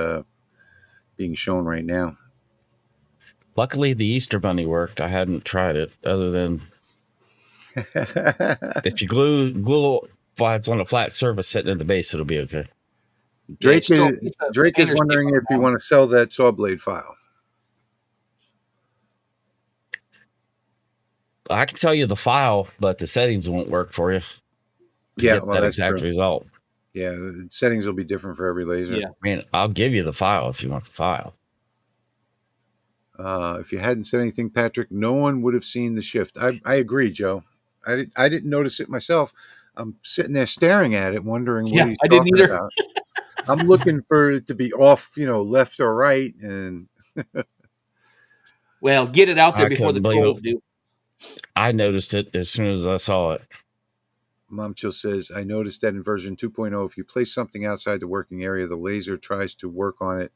being shown right now. Luckily, the Easter Bunny worked. I hadn't tried it, other than if you glue flags on a flat surface sitting in the base, it'll be okay. Drake is wondering if you want to sell that saw blade file. I can tell you the file, but the settings won't work for you. Yeah, well, that exact result. Yeah, the settings will be different for every laser. Yeah, I mean, I'll give you the file if you want the file. If you hadn't said anything, Patrick, no one would have seen the shift. I agree, Joe. I didn't notice it myself. I'm sitting there staring at it, wondering what he's talking about. I'm looking for it to be off, left or right, and well, get it out there before the trolls do. I noticed it as soon as I saw it. Mom Chill says, I noticed that in version 2.0, if you place something outside the working area, the laser tries to work on it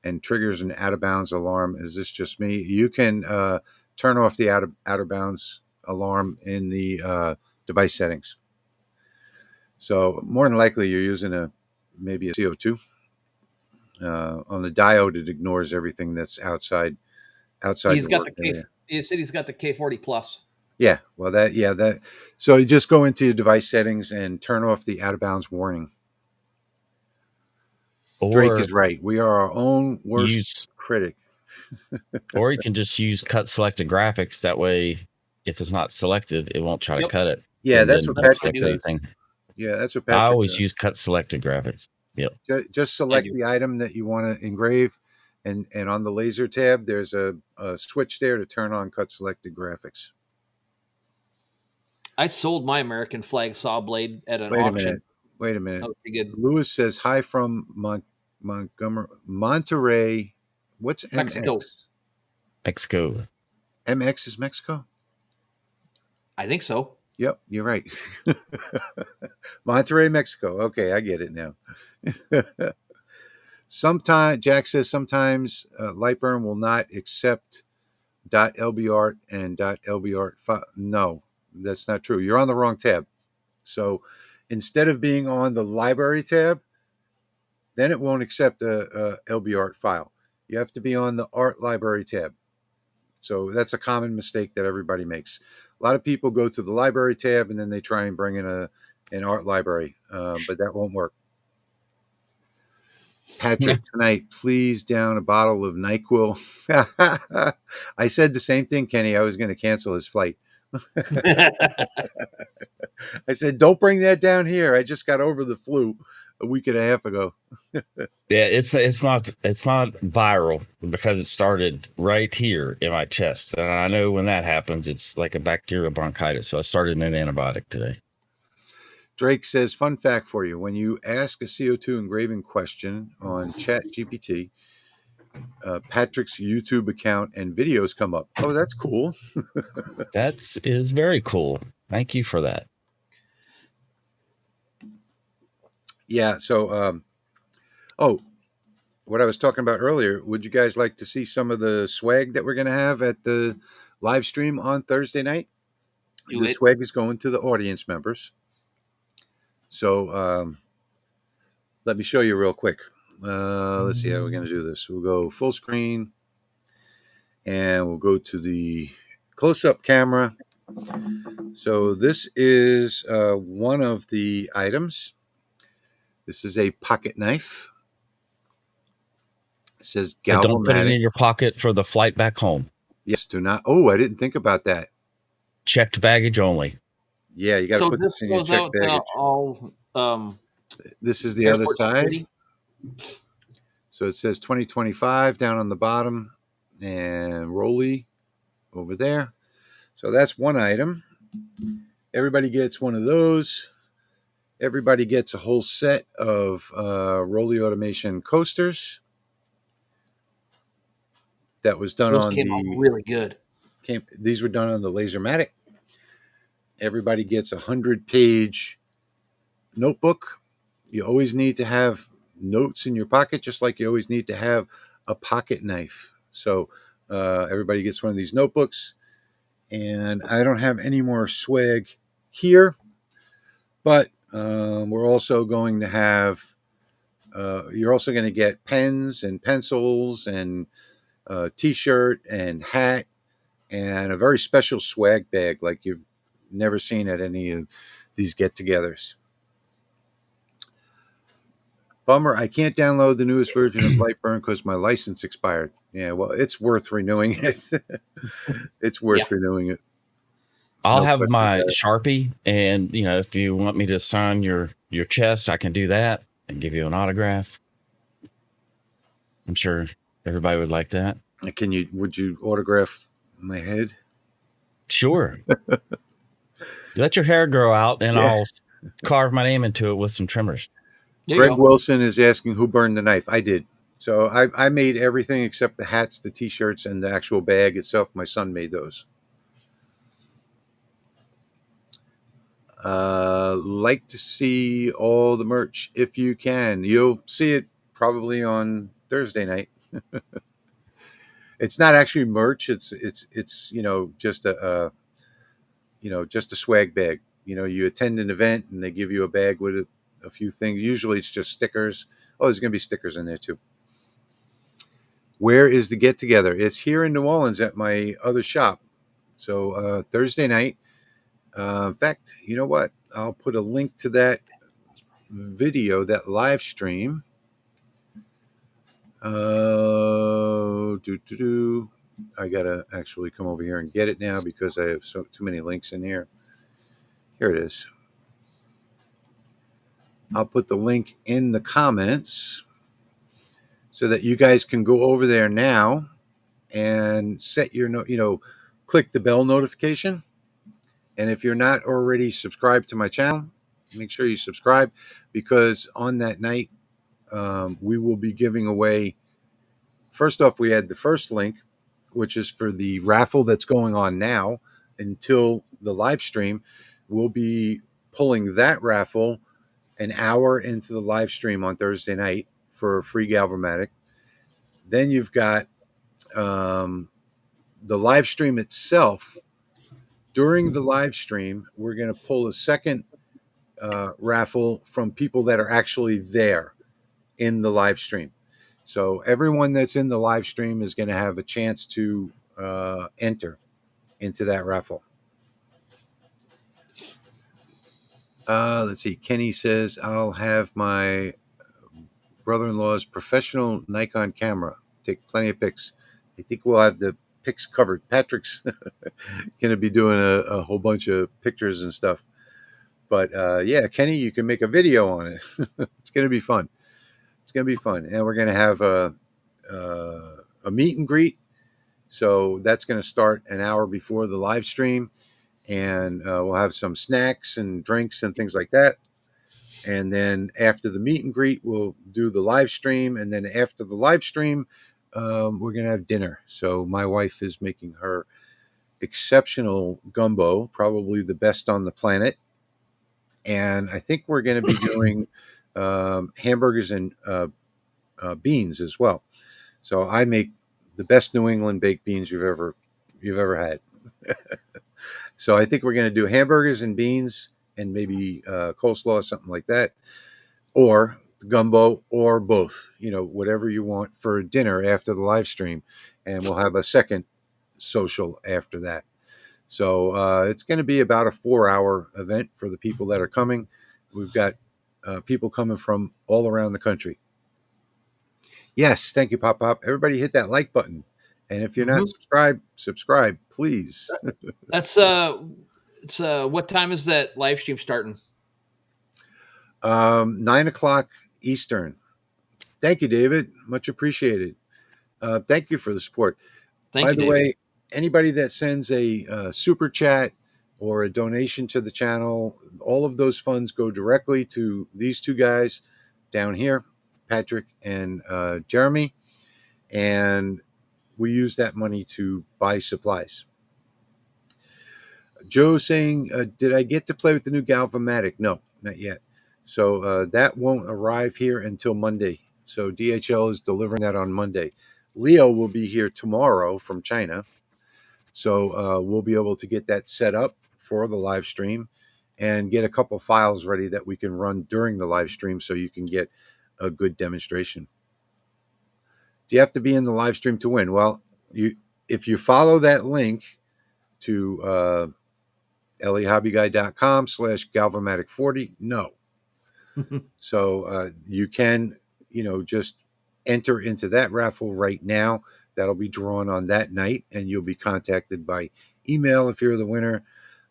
and triggers an out of bounds alarm. Is this just me? You can turn off the out of bounds alarm in the device settings. So more than likely, you're using maybe a CO2. On the diode, it ignores everything that's outside. He's got he said he's got the K40 Plus. Yeah, well, that. So you just go into your device settings and turn off the out of bounds warning. Drake is right. We are our own worst critic. Or you can just use cut selected graphics. That way, if it's not selected, it won't try to cut it. Yeah, that's what Patrick does. Yeah, that's what Patrick I always use cut selected graphics. Yep. Just select the item that you want to engrave, and on the laser tab, there's a switch there to turn on cut selected graphics. I sold my American flag saw blade at an auction. Wait a minute. That was pretty good. Lewis says hi from Montgomery, Monterey. What's Mexico? Mexico. MX is Mexico? I think so. Yep, you're right. Monterey, Mexico. Okay, I get it now. Jack says sometimes Lightburn will not accept .lbart and .lbart file. No, that's not true. You're on the wrong tab. So instead of being on the library tab, then it won't accept a LBArt file. You have to be on the art library tab. So that's a common mistake that everybody makes. A lot of people go to the library tab and then they try and bring in an art library, but that won't work. Patrick, tonight, please down a bottle of NyQuil. I said the same thing, Kenny. I was going to cancel his flight. I said, don't bring that down here. I just got over the flu a week and a half ago. Yeah, it's not viral because it started right here in my chest. And I know when that happens, it's like a bacterial bronchitis. So I started an antibiotic today. Drake says, fun fact for you. When you ask a CO2 engraving question on ChatGPT, Patrick's YouTube account and videos come up. Oh, that's cool. That is very cool. Thank you for that. Yeah. So, what I was talking about earlier, would you guys like to see some of the swag that we're going to have at the live stream on Thursday night? The swag is going to the audience members. So let me show you real quick. Let's see how we're going to do this. We'll go full screen and we'll go to the close-up camera. So this is one of the items. This is a pocket knife. It says galvamatic. Don't put it in your pocket for the flight back home. Yes, do not. Oh, I didn't think about that. Checked baggage only. Yeah, you got to put this in your checked baggage. This is the other side. So it says 2025 down on the bottom and Rolly over there. So that's one item. Everybody gets one of those. Everybody gets a whole set of Rolly Automation coasters. That was done those came out really good. These were done on the Lasermatic. Everybody gets a 100-page notebook. You always need to have notes in your pocket, just like you always need to have a pocket knife. So everybody gets one of these notebooks. And I don't have any more swag here, but we're also going to have, you're also going to get pens and pencils and t-shirt and hat and a very special swag bag like you've never seen at any of these get-togethers. Bummer, I can't download the newest version of Lightburn because my license expired. Yeah, well, it's worth renewing it. It's worth renewing it. I'll have my Sharpie, and if you want me to sign your chest, I can do that and give you an autograph. I'm sure everybody would like that. Would you autograph my head? Sure. Let your hair grow out, and I'll carve my name into it with some trimmers. Greg Wilson is asking who burned the knife. I did. So I made everything except the hats, the t-shirts, and the actual bag itself. My son made those. Like to see all the merch if you can. You'll see it probably on Thursday night. It's not actually merch. It's just a just a swag bag. You attend an event and they give you a bag with a few things. Usually it's just stickers. Oh, there's going to be stickers in there too. Where is the get together? It's here in New Orleans at my other shop. So Thursday night. In fact, you know what? I'll put a link to that video, that live stream. I gotta actually come over here and get it now because I have too many links in here. Here it is. I'll put the link in the comments so that you guys can go over there now and set your click the bell notification. And if you're not already subscribed to my channel, make sure you subscribe, because on that night we will be giving away. First off, we had the first link, which is for the raffle that's going on now until the live stream. We'll be pulling that raffle an hour into the live stream on Thursday night for a free Galvamatic. Then you've got the live stream itself. During the live stream, we're going to pull a second raffle from people that are actually there in the live stream. So everyone that's in the live stream is going to have a chance to enter into that raffle. Let's see. Kenny says, I'll have my brother-in-law's professional Nikon camera. Take plenty of pics. I think we'll have the pics covered. Patrick's going to be doing a whole bunch of pictures and stuff. But yeah, Kenny, you can make a video on it. It's going to be fun. It's going to be fun. And we're going to have a meet and greet. So that's going to start an hour before the live stream. And we'll have some snacks and drinks and things like that. And then after the meet and greet, we'll do the live stream. And then after the live stream, we're going to have dinner. So my wife is making her exceptional gumbo, probably the best on the planet. And I think we're going to be doing hamburgers and beans as well. So I make the best New England baked beans you've ever had. So I think we're going to do hamburgers and beans and maybe coleslaw or something like that, or gumbo, or both, whatever you want for dinner after the live stream. And we'll have a second social after that. So it's going to be about a 4-hour event for the people that are coming. We've got people coming from all around the country. Yes, thank you, Pop Pop. Everybody hit that like button. And if you're not subscribe, please. That's it's what time is that live stream starting? 9:00 Eastern. Thank you, David. Much appreciated. Thank you for the support. By the way, anybody that sends a super chat or a donation to the channel, all of those funds go directly to these two guys down here, Patrick and Jeremy. And we use that money to buy supplies. Joe saying, did I get to play with the new Galvamatic? No, not yet. So that won't arrive here until Monday. So DHL is delivering that on Monday. Leo will be here tomorrow from China. So we'll be able to get that set up for the live stream and get a couple files ready that we can run during the live stream so you can get a good demonstration. Do you have to be in the live stream to win? Well, if you follow that link to lehobbyguy.com/galvamatic40, no. So you can, just enter into that raffle right now. That'll be drawn on that night, and you'll be contacted by email if you're the winner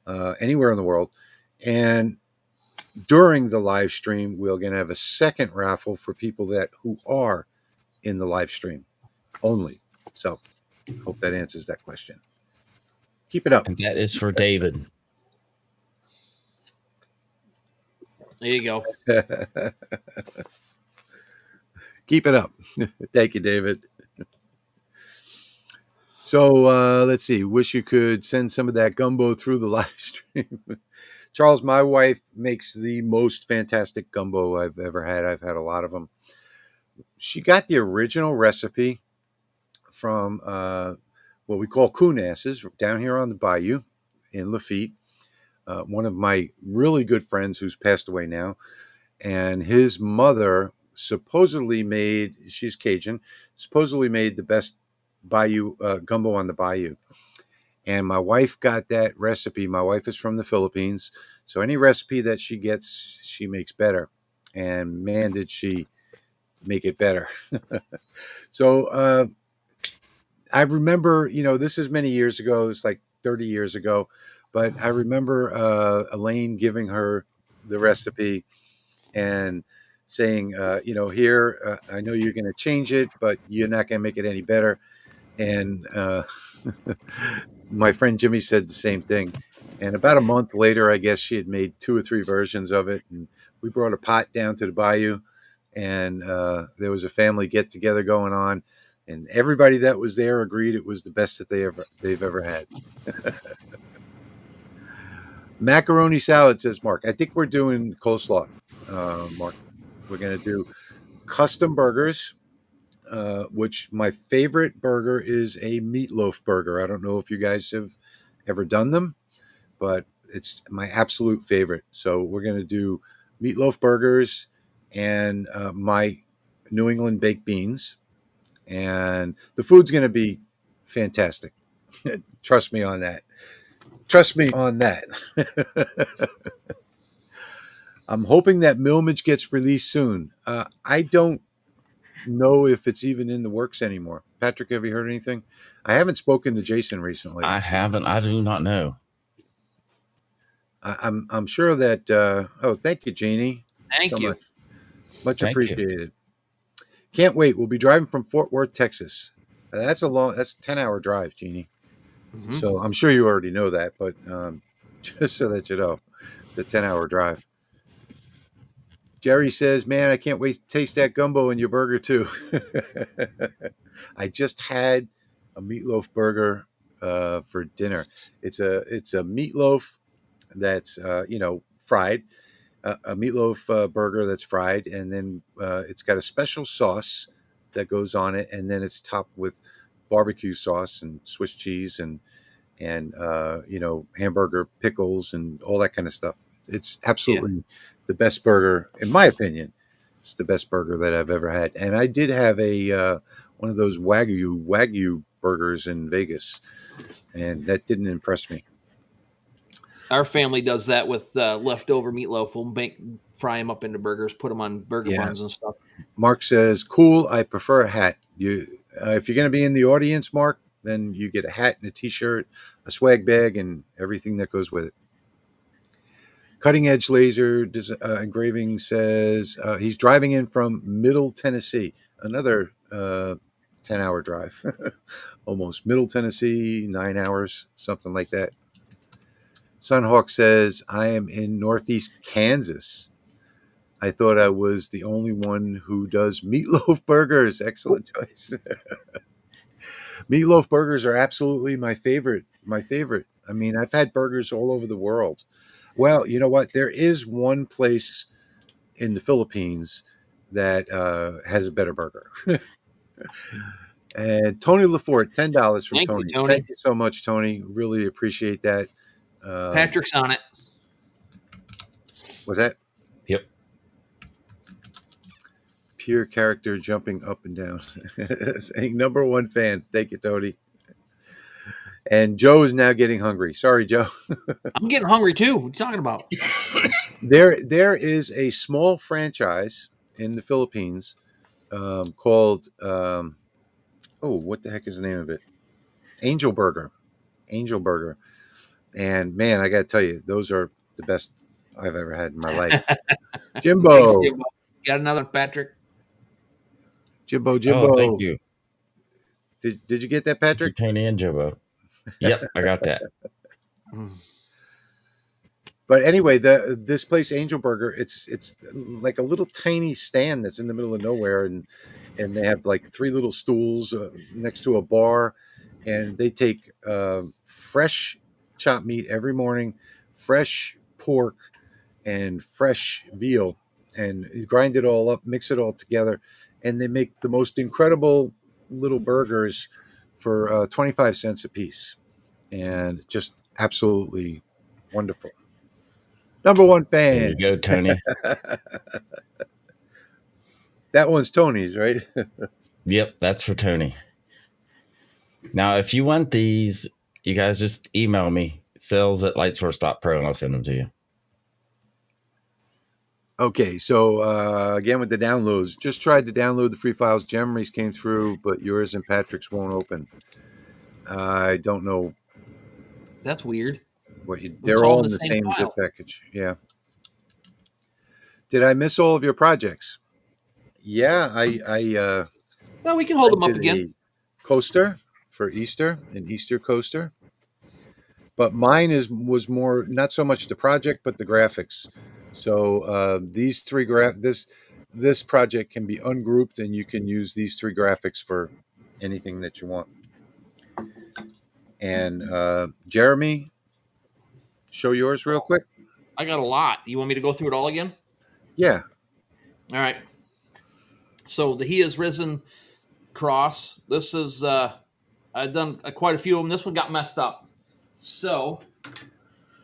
anywhere in the world. And during the live stream, we're going to have a second raffle for people who are in the live stream only. So hope that answers that question. Keep it up. And that is for David. There you go. Keep it up. Thank you, David. So let's see. Wish you could send some of that gumbo through the live stream. Charles, my wife makes the most fantastic gumbo I've ever had. I've had a lot of them. She got the original recipe from what we call coon asses down here on the bayou in Lafitte. One of my really good friends who's passed away now, and his mother supposedly made, she's Cajun, supposedly made the best bayou gumbo on the bayou. And my wife got that recipe. My wife is from the Philippines, so any recipe that she gets, she makes better. And man, did she make it better. So I remember, this is many years ago. It's like 30 years ago. But I remember Elaine giving her the recipe and saying, here, I know you're going to change it, but you're not going to make it any better. And my friend Jimmy said the same thing. And about a month later, I guess she had made 2 or 3 versions of it. And we brought a pot down to the bayou, and there was a family get together going on. And everybody that was there agreed it was the best that they've ever had. Macaroni salad, says Mark. I think we're doing coleslaw, Mark. We're going to do custom burgers, which my favorite burger is a meatloaf burger. I don't know if you guys have ever done them, but it's my absolute favorite. So we're going to do meatloaf burgers and my New England baked beans. And the food's going to be fantastic. Trust me on that. Trust me on that. I'm hoping that Milmage gets released soon. I don't know if it's even in the works anymore. Patrick, have you heard anything? I haven't spoken to Jason recently. I haven't. I do not know. I'm sure that. Thank you, Jeannie. Thank you. Much appreciated. Can't wait. We'll be driving from Fort Worth, Texas. That's a 10-hour drive, Jeannie. Mm-hmm. So I'm sure you already know that, but just so that you know, it's a 10-hour drive. Jerry says, man, I can't wait to taste that gumbo in your burger too. I just had a meatloaf burger for dinner. It's a meatloaf that's fried, a meatloaf burger that's fried, and then it's got a special sauce that goes on it, and then it's topped with barbecue sauce and Swiss cheese and hamburger pickles and all that kind of stuff. It's absolutely the best burger, in my opinion. It's the best burger that I've ever had. And I did have one of those Wagyu burgers in Vegas, and that didn't impress me. Our family does that with leftover meatloaf. We'll fry them up into burgers, put them on burger buns and stuff. Mark says, cool, I prefer a hat. If you're going to be in the audience, Mark, then you get a hat and a T-shirt, a swag bag, and everything that goes with it. Cutting Edge Laser Engraving says he's driving in from Middle Tennessee. Another 10-hour drive. Almost. Middle Tennessee, 9 hours, something like that. Sunhawk says, I am in Northeast Kansas. I thought I was the only one who does meatloaf burgers. Excellent choice. Meatloaf burgers are absolutely my favorite. I mean, I've had burgers all over the world. Well, you know what? There is one place in the Philippines that has a better burger. And Tony Lafort, $10 from Thank you, Tony. Tony. Thank you so much, Tony. Really appreciate that. Patrick's on it. Was that? Yep. Pure character jumping up and down. Saying number one fan. Thank you, Tony. And Joe is now getting hungry. Sorry, Joe. I'm getting hungry too. What are you talking about? There is a small franchise in the Philippines called what the heck is the name of it? Angel Burger. Angel Burger. And man, I got to tell you, those are the best I've ever had in my life. Jimbo. Thanks, Jimbo. Got another, Patrick? Jimbo. Oh, thank you. Did you get that, Patrick? Tony and Jimbo. Yep, I got that. But anyway, this place, Angel Burger, it's like a little tiny stand that's in the middle of nowhere, and they have like 3 little stools next to a bar, and they take fresh chopped meat every morning, fresh pork, and fresh veal, and grind it all up, mix it all together, and they make the most incredible little burgers for 25 cents a piece, and just absolutely wonderful. Number one fan. There you go, Tony. That one's Tony's, right? Yep, that's for Tony. Now, if you want these, you guys just email me, sales@lightsource.pro, and I'll send them to you. Okay, so again with the downloads, just tried to download the free files. Jeremy's came through, but yours and Patrick's won't open. I don't know. That's weird. They're all in the same zip package. Yeah. Did I miss all of your projects? Yeah, Well, we can hold them up again. Coaster for Easter, an Easter coaster. But mine was more not so much the project, but the graphics. So these 3 this project can be ungrouped, and you can use these 3 graphics for anything that you want. And Jeremy, show yours real quick. I got a lot. You want me to go through it all again? Yeah. All right. So the He Is Risen cross. This is I've done quite a few of them. This one got messed up. So,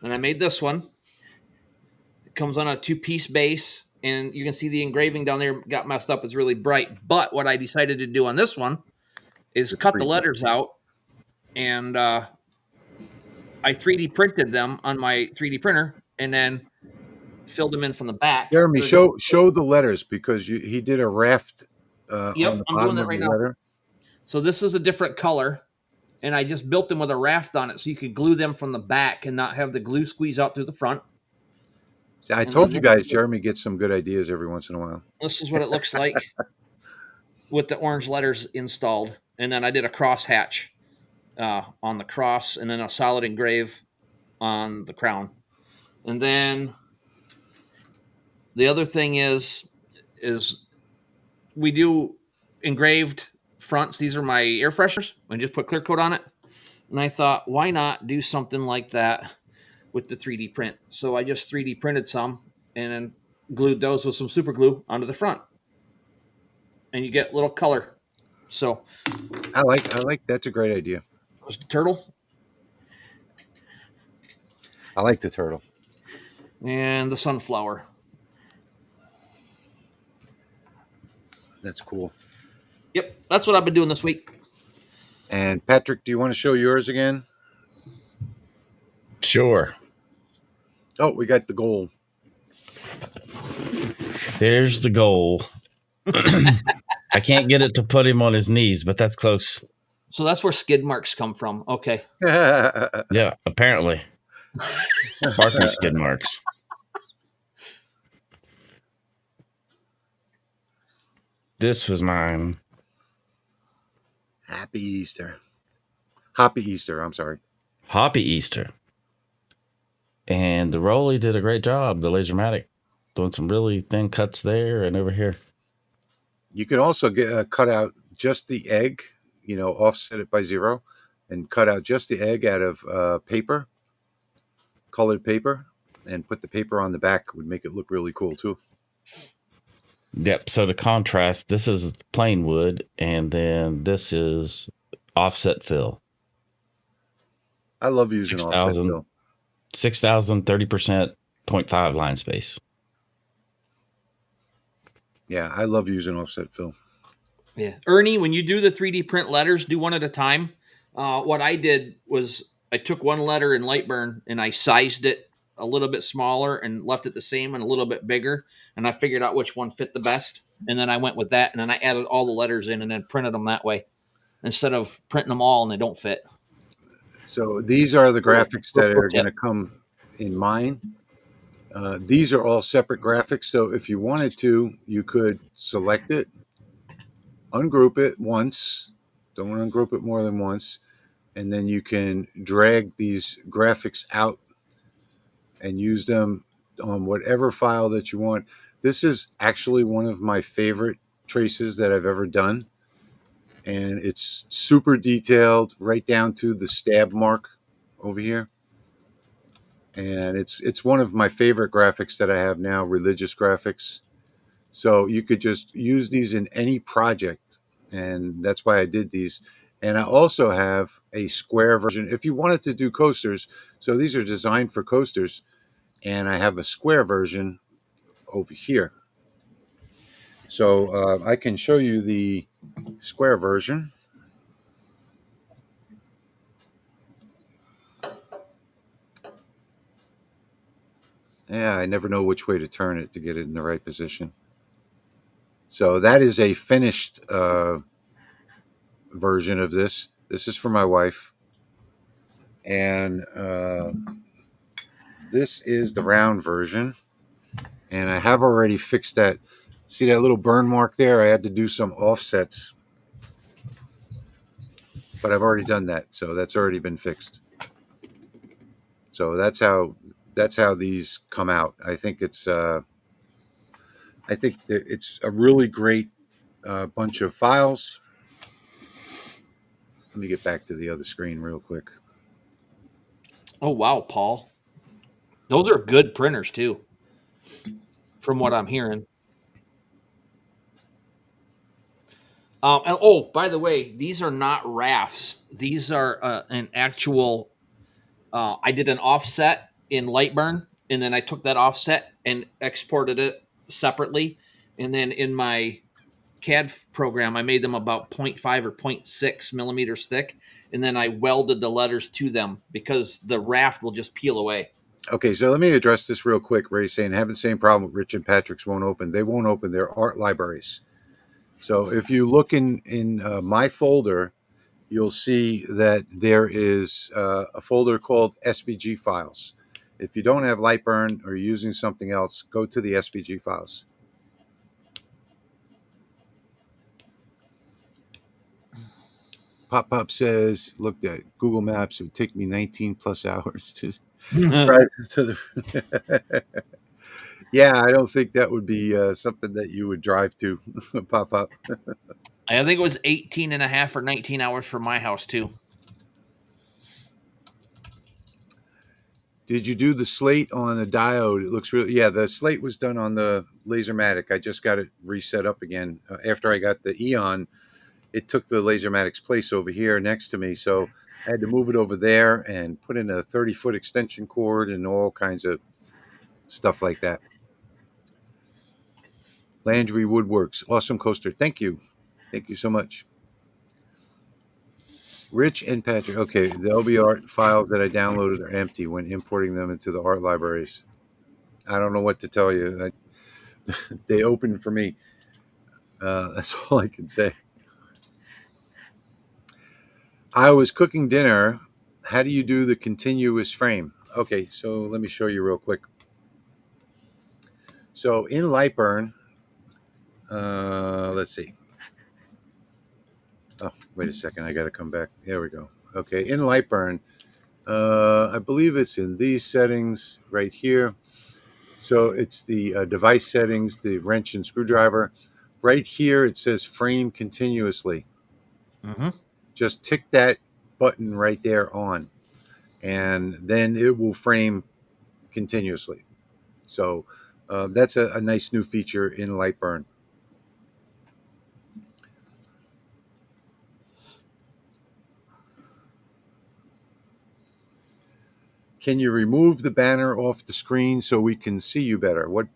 and I made this one. It comes on a 2-piece base, and you can see the engraving down there got messed up. It's really bright. But what I decided to do on this one is cut the letters out, and I 3D printed them on my 3D printer, and then filled them in from the back. Jeremy, show the letters, because he did a raft on the bottom of the letter. So this is a different color, and I just built them with a raft on it so you could glue them from the back and not have the glue squeeze out through the front. See, I told you guys, Jeremy gets some good ideas every once in a while. This is what it looks like with the orange letters installed. And then I did a cross hatch on the cross, and then a solid engrave on the crown. And then the other thing is we do engraved fronts. These are my air fresheners. I just put clear coat on it. And I thought, why not do something like that with the 3D print? So I just 3D printed some and then glued those with some super glue onto the front. And you get a little color. So I like that's a great idea. Was the turtle? I like the turtle. And the sunflower. That's cool. Yep, that's what I've been doing this week. And Patrick, do you want to show yours again? Sure. Oh, we got the goal. There's the goal. I can't get it to put him on his knees, but that's close. So that's where skid marks come from. Okay. Yeah, apparently. Barking skid marks. This was mine. Happy Easter. Hoppy Easter, I'm sorry. Hoppy Easter. And the Rolly did a great job, the Lasermatic, doing some really thin cuts there and over here. You can also cut out just the egg, offset it by 0, and cut out just the egg out of paper, colored paper, and put the paper on the back would make it look really cool too. Yep. So to contrast, this is plain wood, and then this is offset fill. I love using 6, offset fill. 6,000, 30%, 0.5 line space. Yeah, I love using offset fill. Yeah. Ernie, when you do the 3D print letters, do one at a time. What I did was I took one letter in Lightburn and I sized it a little bit smaller and left it the same and a little bit bigger. And I figured out which one fit the best. And then I went with that. And then I added all the letters in and then printed them that way instead of printing them all and they don't fit. So these are the graphics that are going to come in mine. These are all separate graphics. So if you wanted to, you could select it, ungroup it once. Don't ungroup it more than once. And then you can drag these graphics out and use them on whatever file that you want. This is actually one of my favorite traces that I've ever done. And it's super detailed right down to the stab mark over here. And it's one of my favorite graphics that I have now, religious graphics. So you could just use these in any project. And that's why I did these. And I also have a square version if you wanted to do coasters. So these are designed for coasters. And I have a square version over here. So I can show you the square version. Yeah, I never know which way to turn it to get it in the right position. So that is a finished version of this. This is for my wife. And this is the round version. And I have already fixed that. See that little burn mark there? I had to do some offsets. But I've already done that. So that's already been fixed. So that's how these come out. I think it's a really great bunch of files. Let me get back to the other screen real quick. Oh, wow, Paul. Those are good printers, too, from what I'm hearing. And by the way, these are not rafts. These are an actual. I did an offset in Lightburn, and then I took that offset and exported it separately. And then in my CAD program, I made them about 0.5 or 0.6 millimeters thick. And then I welded the letters to them because the raft will just peel away. Okay, so let me address this real quick. Ray's saying, have the same problem with Rich and Patrick's won't open. They won't open. They're art libraries. So if you look in my folder, you'll see that there is a folder called SVG files. If you don't have Lightburn or you're using something else, go to the SVG files. Pop says, look at Google Maps. It would take me 19 plus hours to drive to the. Yeah, I don't think that would be something that you would drive to, Pop. I think it was 18 and a half or 19 hours from my house, too. Did you do the slate on a diode? It looks really, yeah, the slate was done on the Lasermatic. I just got it reset up again. After I got the Eon, it took the Lasermatic's place over here next to me. So I had to move it over there and put in a 30-foot extension cord and all kinds of stuff like that. Landry Woodworks, awesome coaster. Thank you. Thank you so much. Rich and Patrick. Okay, the LB files that I downloaded are empty when importing them into the art libraries. I don't know what to tell you. They opened for me. That's all I can say. I was cooking dinner. How do you do the continuous frame? Okay, so let me show you real quick. So in Lightburn, let's see. Oh, wait a second. I got to come back. There we go. Okay, in Lightburn, I believe it's in these settings right here. So it's the device settings, the wrench and screwdriver. Right here, it says frame continuously. Mm-hmm. Just tick that button right there on, and then it will frame continuously. So that's a nice new feature in Lightburn. Can you remove the banner off the screen so we can see you better? What?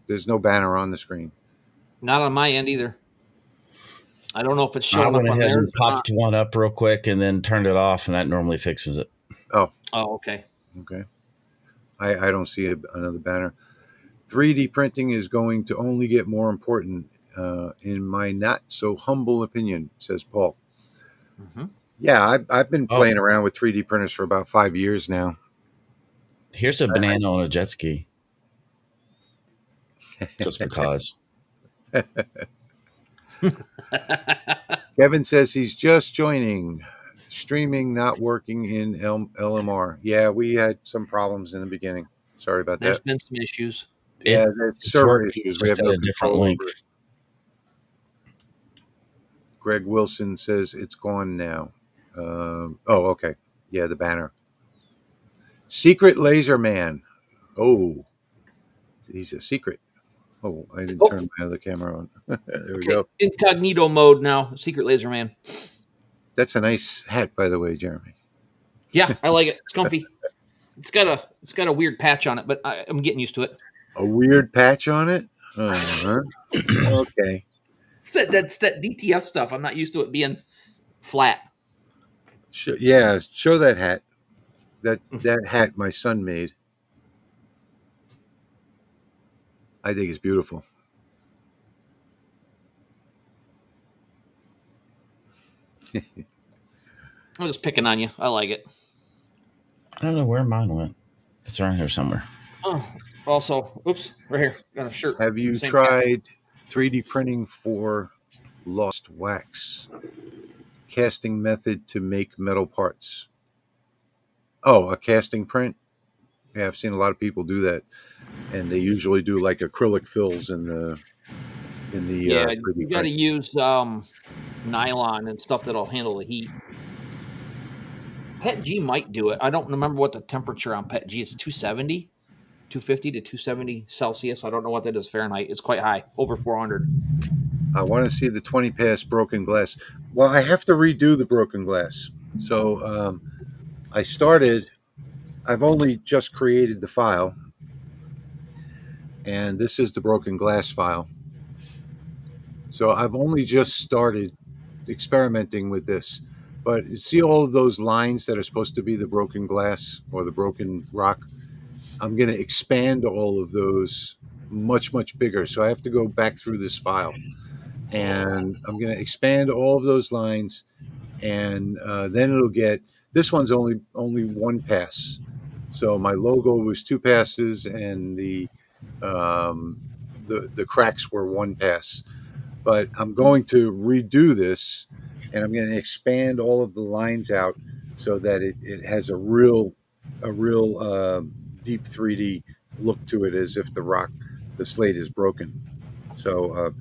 There's no banner on the screen. Not on my end either. I don't know if it's I showing went up on ahead theirs and or not. popped one up real quick and then turned it off, and that normally fixes it. Oh, Okay. okay. I don't see another banner. 3D printing is going to only get more important, in my not so humble opinion, says Paul. Mm-hmm. Yeah, I've been playing around with 3D printers for about 5 years now. Here's a banana on a jet ski. Just because. Kevin says he's just joining. Streaming not working in LMR. Yeah, we had some problems in the beginning. Sorry about There's that. been some issues. Yeah, there's It's server working, issues. We just have at no a different control link. over it. Greg Wilson says it's gone now. Okay. Yeah, the banner. Secret Laser Man. Oh, he's a secret. Oh, I didn't turn my other camera on. There we go. Incognito mode now. Secret Laser Man. That's a nice hat, by the way, Jeremy. Yeah, I like it. It's comfy. It's got a weird patch on it, but I'm getting used to it. A weird patch on it? Uh-huh. Okay. That's that DTF stuff. I'm not used to it being flat. Yeah, show that hat. That hat my son made. I think it's beautiful. I'm just picking on you. I like it. I don't know where mine went. It's around here somewhere. Oh, also, oops, right here. Got a shirt. Have you Same tried 3D printing for lost wax? Casting method to make metal parts. Oh, a casting print? Yeah, I've seen a lot of people do that. And they usually do like acrylic fills in the Yeah, 3D you got to print. use nylon and stuff that'll handle the heat. PET G might do it. I don't remember what the temperature on PET G is. 270, 250 to 270 Celsius. I don't know what that is Fahrenheit. It's quite high, over 400. I want to see the 20 pass broken glass. Well, I have to redo the broken glass. So I've only just created the file, and this is the broken glass file. So I've only just started experimenting with this. But see all of those lines that are supposed to be the broken glass or the broken rock? I'm going to expand all of those much, much bigger. So I have to go back through this file, and I'm going to expand all of those lines, and then it'll get, this one's only one pass. So my logo was 2 passes, and the cracks were 1 pass. But I'm going to redo this, and I'm going to expand all of the lines out so that it has a real deep 3D look to it, as if the slate is broken. So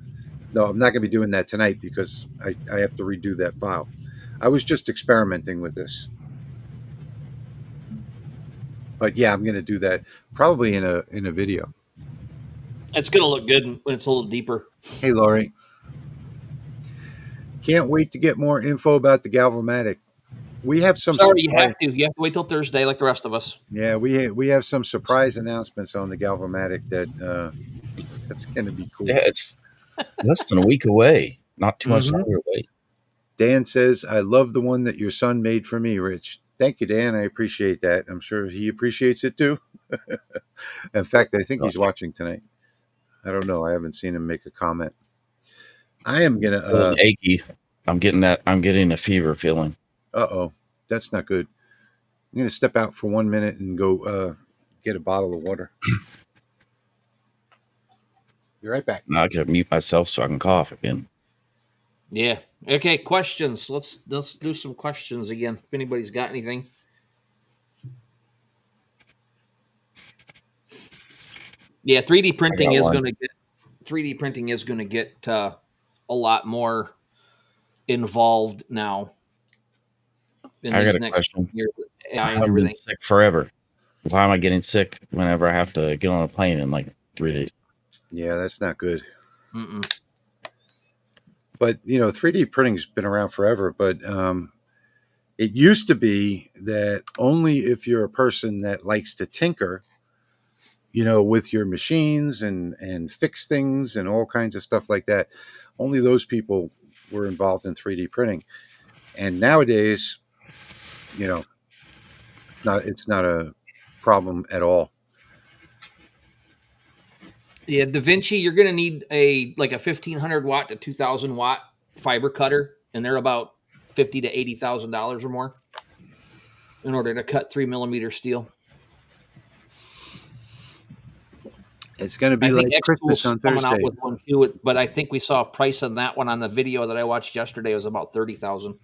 no, I'm not going to be doing that tonight because I have to redo that file. I was just experimenting with this. But yeah, I'm going to do that probably in a video. It's going to look good when it's a little deeper. Hey, Laurie. Can't wait to get more info about the Galvamatic. We have some. Sorry, you have to. You have to wait till Thursday, like the rest of us. Yeah, we have some surprise announcements on the Galvamatic that's going to be cool. Yeah, it's less than a week away. Not too much longer away. Dan says, "I love the one that your son made for me, Rich." Thank you, Dan. I appreciate that. I'm sure he appreciates it too. In fact, I think he's watching tonight. I don't know. I haven't seen him make a comment. I am gonna achy. I'm getting a fever feeling. Uh-oh. That's not good. I'm gonna step out for 1 minute and go get a bottle of water. Be right back. Now I gotta mute myself so I can cough again. Yeah. Okay, questions. Let's do some questions again. If anybody's got anything. Yeah, 3D printing is going to get a lot more involved now in I got these a next question. years with AI and I've been everything. sick forever. Why am I getting sick whenever I have to get on a plane in like 3 days? Yeah, that's not good. Mm-mm. But 3D printing's been around forever. But it used to be that only if you're a person that likes to tinker, with your machines and fix things and all kinds of stuff like that, only those people were involved in 3D printing. And nowadays, it's not a problem at all. Yeah, Da Vinci, you're going to need a 1,500 watt to 2,000 watt fiber cutter, and they're about $50,000 to $80,000 or more in order to cut 3mm steel. It's going to be I think like X Christmas Tool's on coming out Thursday. with one too, but I think we saw a price on that one on the video that I watched yesterday. It was about 30,000.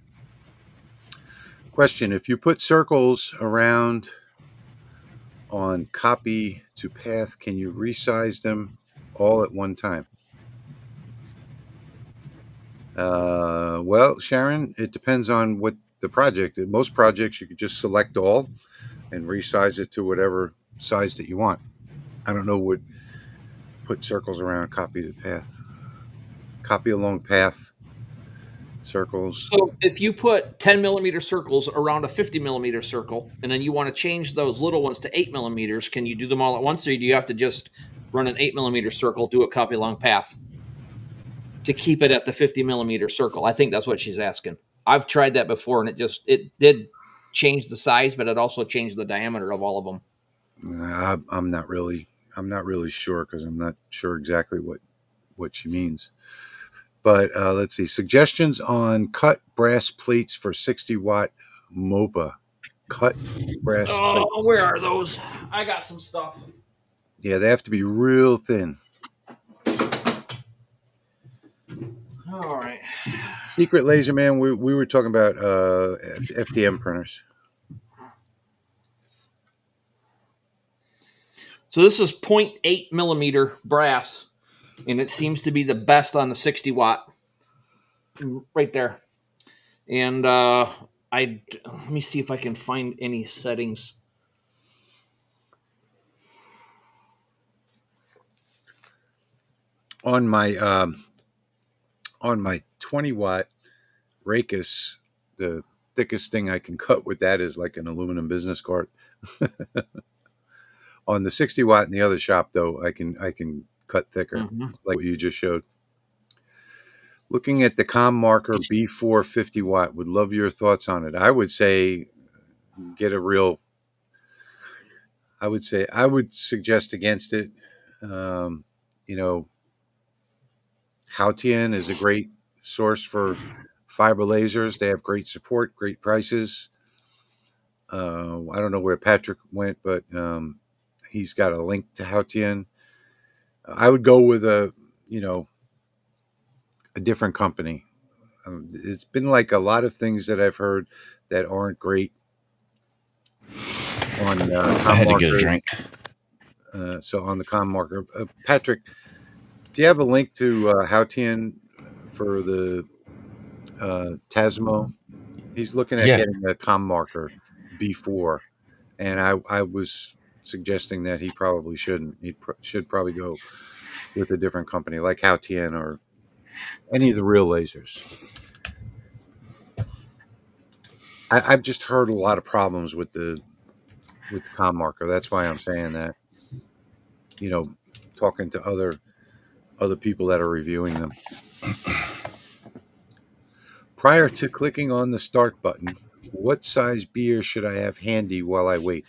Question: if you put circles around on copy to path, can you resize them all at one time? Well, Sharon, it depends on what the project is. Most projects, you could just select all and resize it to whatever size that you want. I don't know what put circles around copy to path. Copy along path, circles. So if you put 10mm circles around a 50mm circle, and then you want to change those little ones to 8mm, can you do them all at once, or do you have to just run an 8mm circle, do a copy along path to keep it at the 50mm circle? I think that's what she's asking. I've tried that before, and it did change the size, but it also changed the diameter of all of them. I'm not really sure because I'm not sure exactly what she means. But let's see. Suggestions on cut brass plates for 60-watt MOPA. Cut brass plates. Oh, where are those? I got some stuff. Yeah, they have to be real thin. All right. Secret Laser Man, we were talking about FDM printers. So this is 0.8mm brass, and it seems to be the best on the 60 watt right there. And let me see if I can find any settings. On my 20-watt Rakis, the thickest thing I can cut with that is like an aluminum business card. On the 60-watt in the other shop, though, I can cut thicker, like what you just showed. Looking at the COM marker B4 50-watt, would love your thoughts on it. I would say get a real. I would suggest against it. Haotian is a great source for fiber lasers. They have great support, great prices. I don't know where Patrick went, but he's got a link to Haotian. I would go with a different company. It's been like a lot of things that I've heard that aren't great on I had to get a drink. So on the COM marker, Patrick, do you have a link to Haotian for the Tasmo? He's looking at getting a COM marker B4, and I was suggesting that he probably shouldn't. He should probably go with a different company like Haotian or any of the real lasers. I've just heard a lot of problems with the COM marker. That's why I'm saying that. Talking to other people that are reviewing them. Prior to clicking on the start button, what size beer should I have handy while I wait?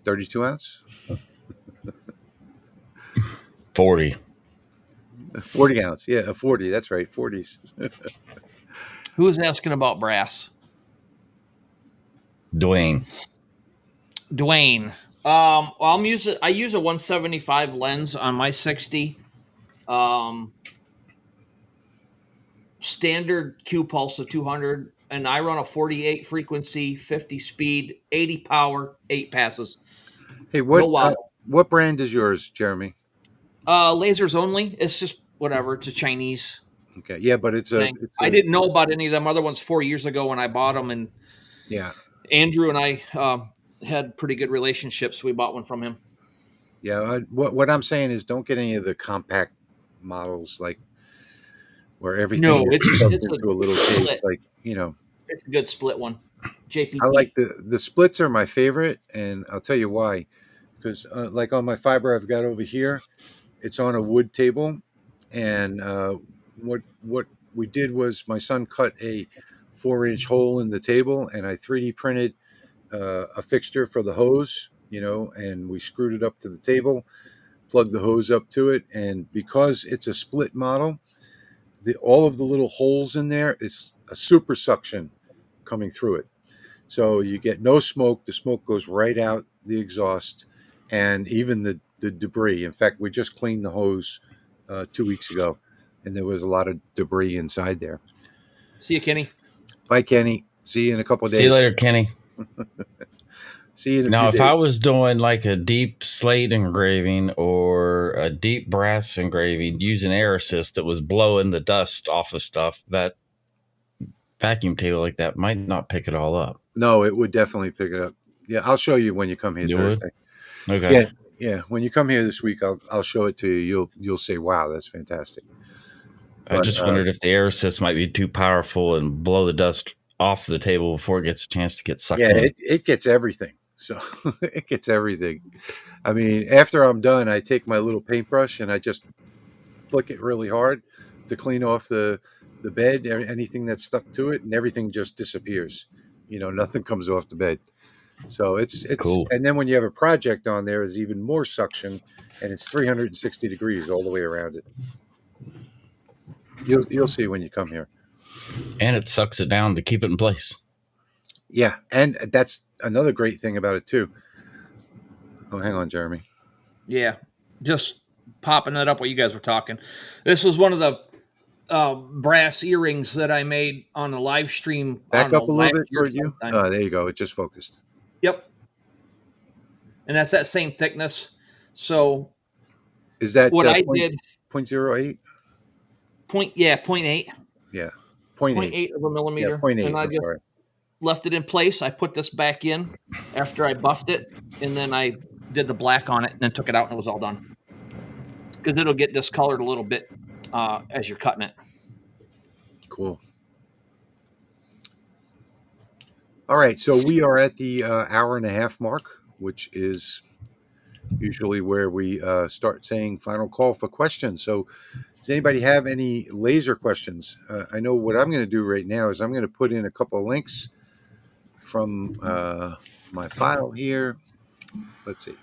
32 ounce? 40. 40 ounce. Yeah, a 40. That's right. 40s. Who's asking about brass? Dwayne. Well, I use a 175 lens on my 60. Standard Q pulse of 200, and I run a 48 frequency, 50 speed, 80 power, 8 passes. Hey, No wobble. What brand is yours, Jeremy? Lasers only. It's just whatever. It's a Chinese. Okay. Yeah, but I didn't know about any of them other ones 4 years ago when I bought them, and yeah. Andrew and I had pretty good relationships. We bought one from him. Yeah. What I'm saying is, don't get any of the compact models like where everything No, is plugged it's a into a little case. split. Like It's a good split one. I like JPT. the splits are my favorite, and I'll tell you why. Because like on my fiber I've got over here, it's on a wood table, and what we did was my son cut a 4-inch hole in the table, and I 3D printed a fixture for the hose, and we screwed it up to the table, plugged the hose up to it, and because it's a split model, all of the little holes in there is a super suction coming through it. So you get no smoke. The smoke goes right out the exhaust, and even the debris. In fact, we just cleaned the hose 2 weeks ago, and there was a lot of debris inside there. See you, Kenny. Bye, Kenny. See you in a couple of See you days. later, Kenny. See you in a Now, few if days. I was doing like a deep slate engraving or a deep brass engraving using air assist that was blowing the dust off of stuff, that vacuum table like that might not pick it all up. No, it would definitely pick it up. Yeah, I'll show you when you come here You Thursday. would? Okay. Yeah, yeah. When you come here this week, I'll show it to you. You'll say, "Wow, that's fantastic." I But just wondered if the air assist might be too powerful and blow the dust off the table before it gets a chance to get sucked yeah, in. it gets everything. So it gets everything. I mean, after I'm done, I take my little paintbrush and I just flick it really hard to clean off the bed, anything that's stuck to it, and everything just disappears. Nothing comes off the bed. So it's Cool. and then when you have a project on there, is even more suction, and it's 360 degrees all the way around it. You'll see when you come here. And it sucks it down to keep it in place. Yeah, and that's another great thing about it too. Oh, hang on, Jeremy. Yeah, just popping that up while you guys were talking. This was one of the brass earrings that I made on a live stream. I don't Back know, up a little last bit year toward you. sometime. There you go. It just focused. Yep, and that's that same thickness. So Is that what I did, 0.08? 0.8. Yeah, 0.8. 0.8 of a Yeah, millimeter, 0.8. and I I'm just sorry. left it in place. I put this back in after I buffed it, and then I did the black on it, and then took it out, and it was all done. Because it'll get discolored a little bit as you're cutting it. Cool. All right, so we are at the hour and a half mark, which is usually where we start saying final call for questions. So does anybody have any laser questions? I know what I'm going to do right now is I'm going to put in a couple of links from my file here. Let's see.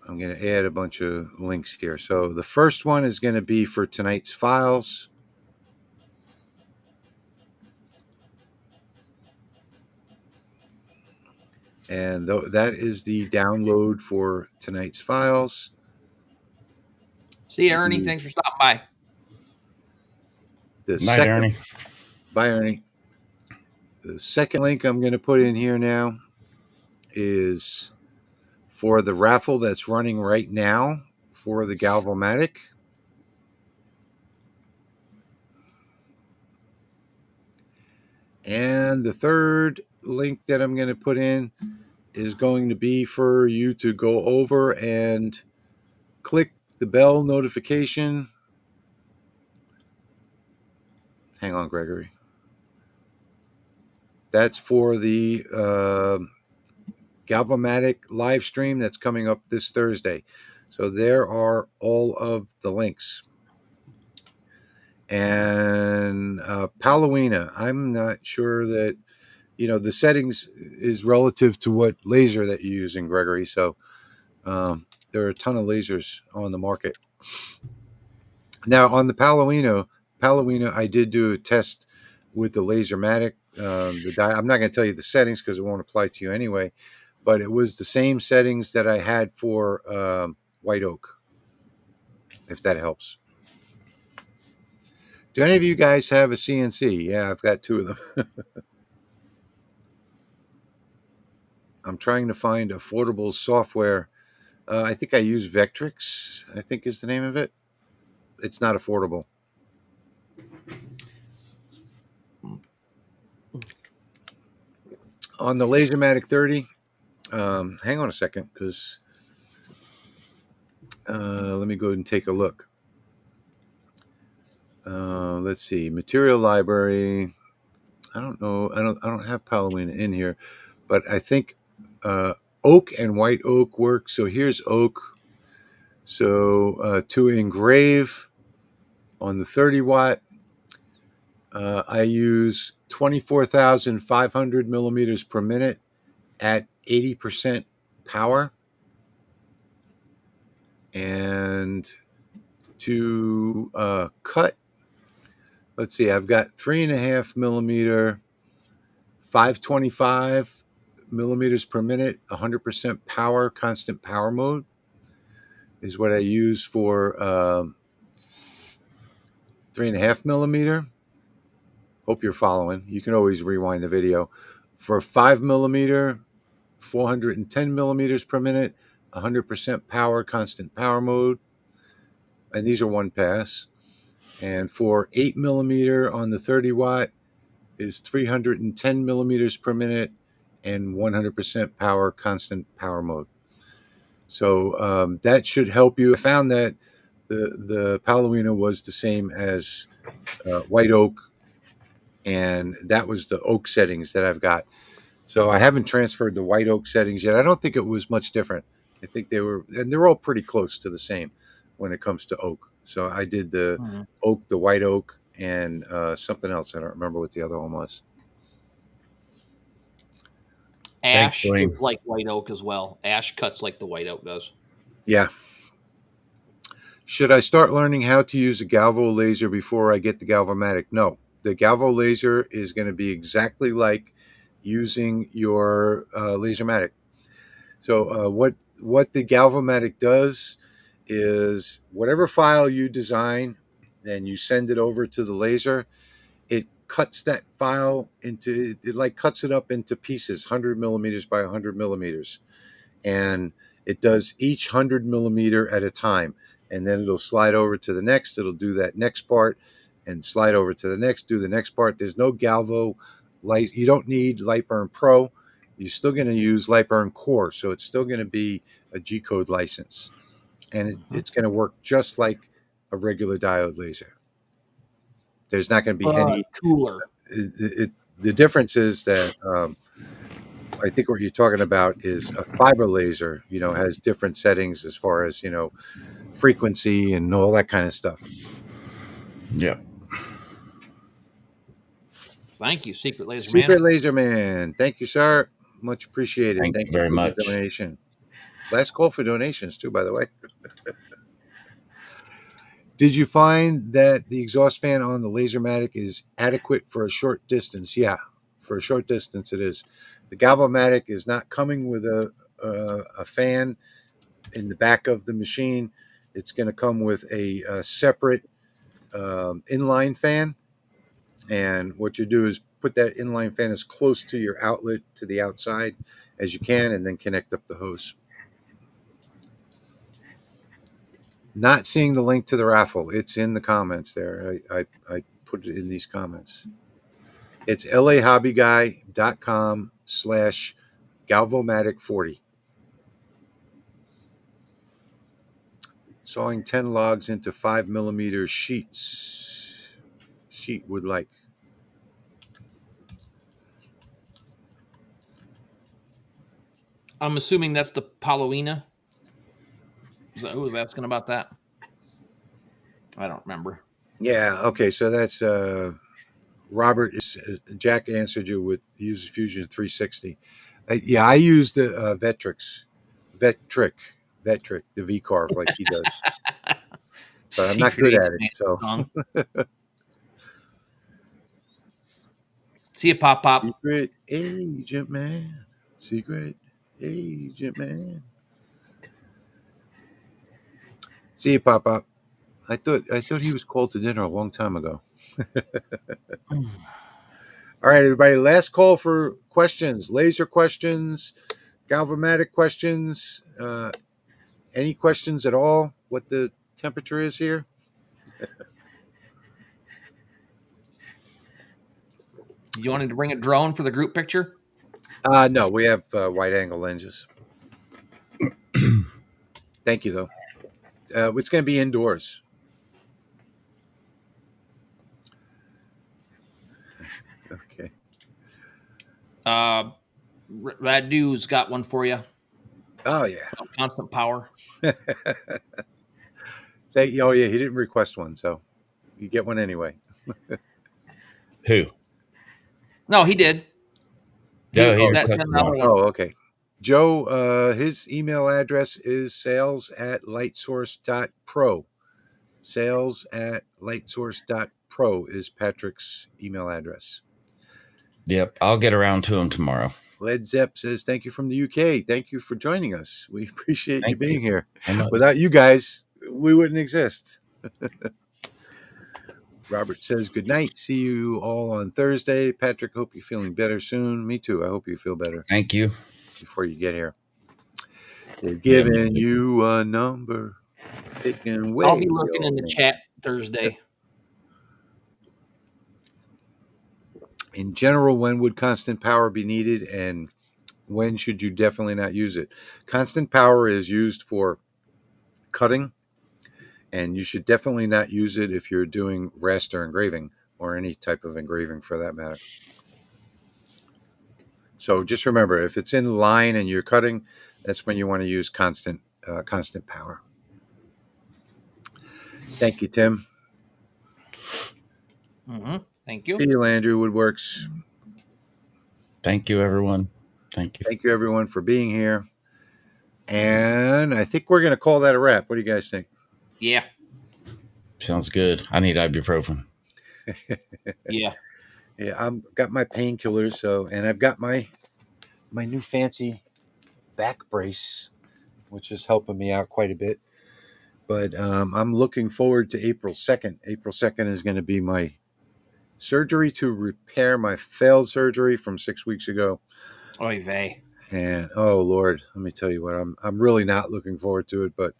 I'm going to add a bunch of links here. So the first one is going to be for tonight's files. And that is the download for tonight's files. See you, Ernie. Thanks for stopping by. Night, Ernie. Bye, Ernie. The second link I'm going to put in here now is for the raffle that's running right now for the Galvomatic. And the third link that I'm going to put in is going to be for you to go over and click the bell notification. Hang on, Gregory. That's for the Galvomatic live stream that's coming up this Thursday. So there are all of the links. And Palowina, I'm not sure that, the settings is relative to what laser that you're using, Gregory. So there are a ton of lasers on the market. Now, on the Palowina, I did do a test with the Lasermatic. I'm not going to tell you the settings because it won't apply to you anyway, but it was the same settings that I had for White Oak, if that helps. Do any of you guys have a CNC? Yeah, I've got two of them. I'm trying to find affordable software I think I use Vectrix, I think is the name of it. It's not affordable. On the Lasermatic 30, hang on a second, because let me go ahead and take a look. Let's see, material library. I don't know. I don't have Palomino in here, but I think oak and white oak work. So here's oak. So to engrave on the 30 watt, I use 24,500 millimeters per minute at 80% power. And to cut, let's see, I've got 3.5 millimeter, 525 millimeters per minute, 100% power, constant power mode is what I use for 3.5 millimeter. Hope you're following. You can always rewind the video. For 5 millimeter, 410 millimeters per minute, 100% power, constant power mode. And these are one pass. And for 8 millimeter on the 30 watt is 310 millimeters per minute and 100% power, constant power mode. So that should help you. I found that the Palomino was the same as white oak, and that was the oak settings that I've got. So I haven't transferred the white oak settings yet. I don't think it was much different. I think they were, and they're all pretty close to the same when it comes to oak. So I did the oak, the white oak, and something else. I don't remember what the other one was. Ash is like white oak as well. Ash cuts like the white oak does. Yeah. Should I start learning how to use a Galvo laser before I get the Galvomatic? No. The Galvo laser is going to be exactly like using your Lasermatic. So what the Galvomatic does is whatever file you design and you send it over to the laser, it cuts that file into, it like cuts it up into pieces, 100 millimeters by 100 millimeters. And it does each 100 millimeter at a time. And then it'll slide over to the next. It'll do that next part and slide over to the next, do the next part. There's no Galvo light. You don't need Lightburn Pro. You're still going to use Lightburn Core. So it's still going to be a G-code license. And it's going to work just like a regular diode laser. There's not going to be any cooler. The difference is that I think what you're talking about is a fiber laser, has different settings as far as, frequency and all that kind of stuff. Yeah. Thank you, Secret Laser Man. Secret Laser Man. Thank you, sir. Much appreciated. Thank you very for much. The donation. Last call for donations, too, by the way. Did you find that the exhaust fan on the Lasermatic is adequate for a short distance? Yeah, for a short distance it is. The Galvomatic is not coming with a fan in the back of the machine. It's going to come with a separate inline fan. And what you do is put that inline fan as close to your outlet to the outside as you can, and then connect up the hose. Not seeing the link to the raffle. It's in the comments there. I put it in these comments. It's lahobbyguy.com/Galvomatic40. Sawing 10 logs into 5 millimeter sheets. Sheet would like. I'm assuming that's the Palomino. Who was asking about that? I don't remember. Yeah. Okay. So that's Robert. Jack answered you with User Fusion 360. Yeah, I used the Vectrix, the V carve like he does. But I'm not good at it. So see you, Pop. Secret Agent Man. Secret Agent Man. See you, Pop. I thought he was called to dinner a long time ago. All right, everybody. Last call for questions. Laser questions, Galvomatic questions. Any questions at all? What the temperature is here? You wanted to bring a drone for the group picture? No, we have wide angle lenses. Thank you, though. It's going to be indoors. Okay. Rad Dude's got one for you. Oh, yeah. Constant power. Oh, yeah, he didn't request one, so you get one anyway. Who? No, he did. He that requested $10 one. Oh, okay. Joe, his email address is sales@lightsource.pro. Sales@lightsource.pro is Patrick's email address. Yep, I'll get around to him tomorrow. Led Zepp says, thank you from the UK. Thank you for joining us. We appreciate you being here. Without you guys, we wouldn't exist. Robert says, good night. See you all on Thursday. Patrick, hope you're feeling better soon. Me too. I hope you feel better. Thank you. Before you get here. They're giving you a number. I'll be looking in the chat Thursday. In general, when would constant power be needed, and when should you definitely not use it? Constant power is used for cutting, and you should definitely not use it if you're doing raster engraving or any type of engraving for that matter. So just remember, if it's in line and you're cutting, that's when you want to use constant power. Thank you, Tim. Mm-hmm. Thank you. See you, Andrew Woodworks. Thank you, everyone. Thank you. Thank you, everyone, for being here. And I think we're going to call that a wrap. What do you guys think? Yeah. Sounds good. I need ibuprofen. Yeah. Yeah, I've got my painkillers, and I've got my new fancy back brace, which is helping me out quite a bit. But I'm looking forward to April 2nd. April 2nd is going to be my surgery to repair my failed surgery from 6 weeks ago. Oy vey. And oh Lord, let me tell you what, I'm really not looking forward to it, but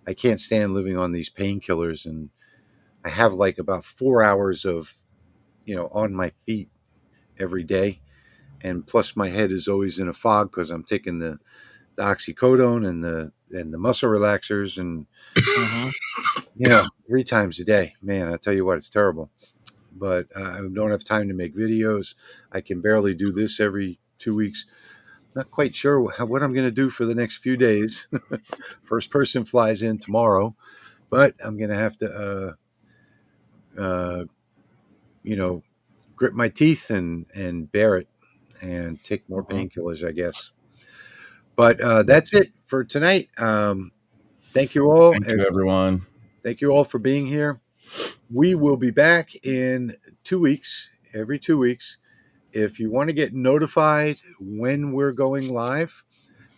I can't stand living on these painkillers, and I have like about 4 hours of, on my feet every day, and plus my head is always in a fog because I'm taking the oxycodone and the muscle relaxers, and 3 times a day. Man, I tell you what, it's terrible. But I don't have time to make videos. I can barely do this every 2 weeks. Not quite sure what I'm going to do for the next few days. First person flies in tomorrow, but I'm going to have to, grit my teeth and bear it and take more painkillers, I guess. But that's it for tonight. Thank you all. Thank you, everyone. Thank you all for being here. We will be back in 2 weeks, every 2 weeks. If you want to get notified when we're going live,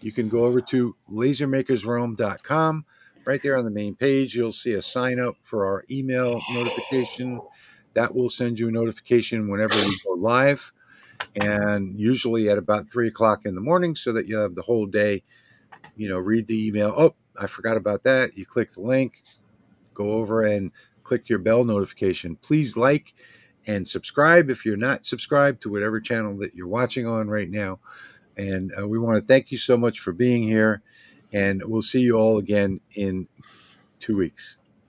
you can go over to lasermakersrealm.com. Right there on the main page, you'll see a sign up for our email notification. That will send you a notification whenever we go live, and usually at about 3 o'clock in the morning, so that you have the whole day, read the email. Oh, I forgot about that. You click the link, go over and click your bell notification. Please like and subscribe if you're not subscribed to whatever channel that you're watching on right now. And we want to thank you so much for being here. And we'll see you all again in 2 weeks.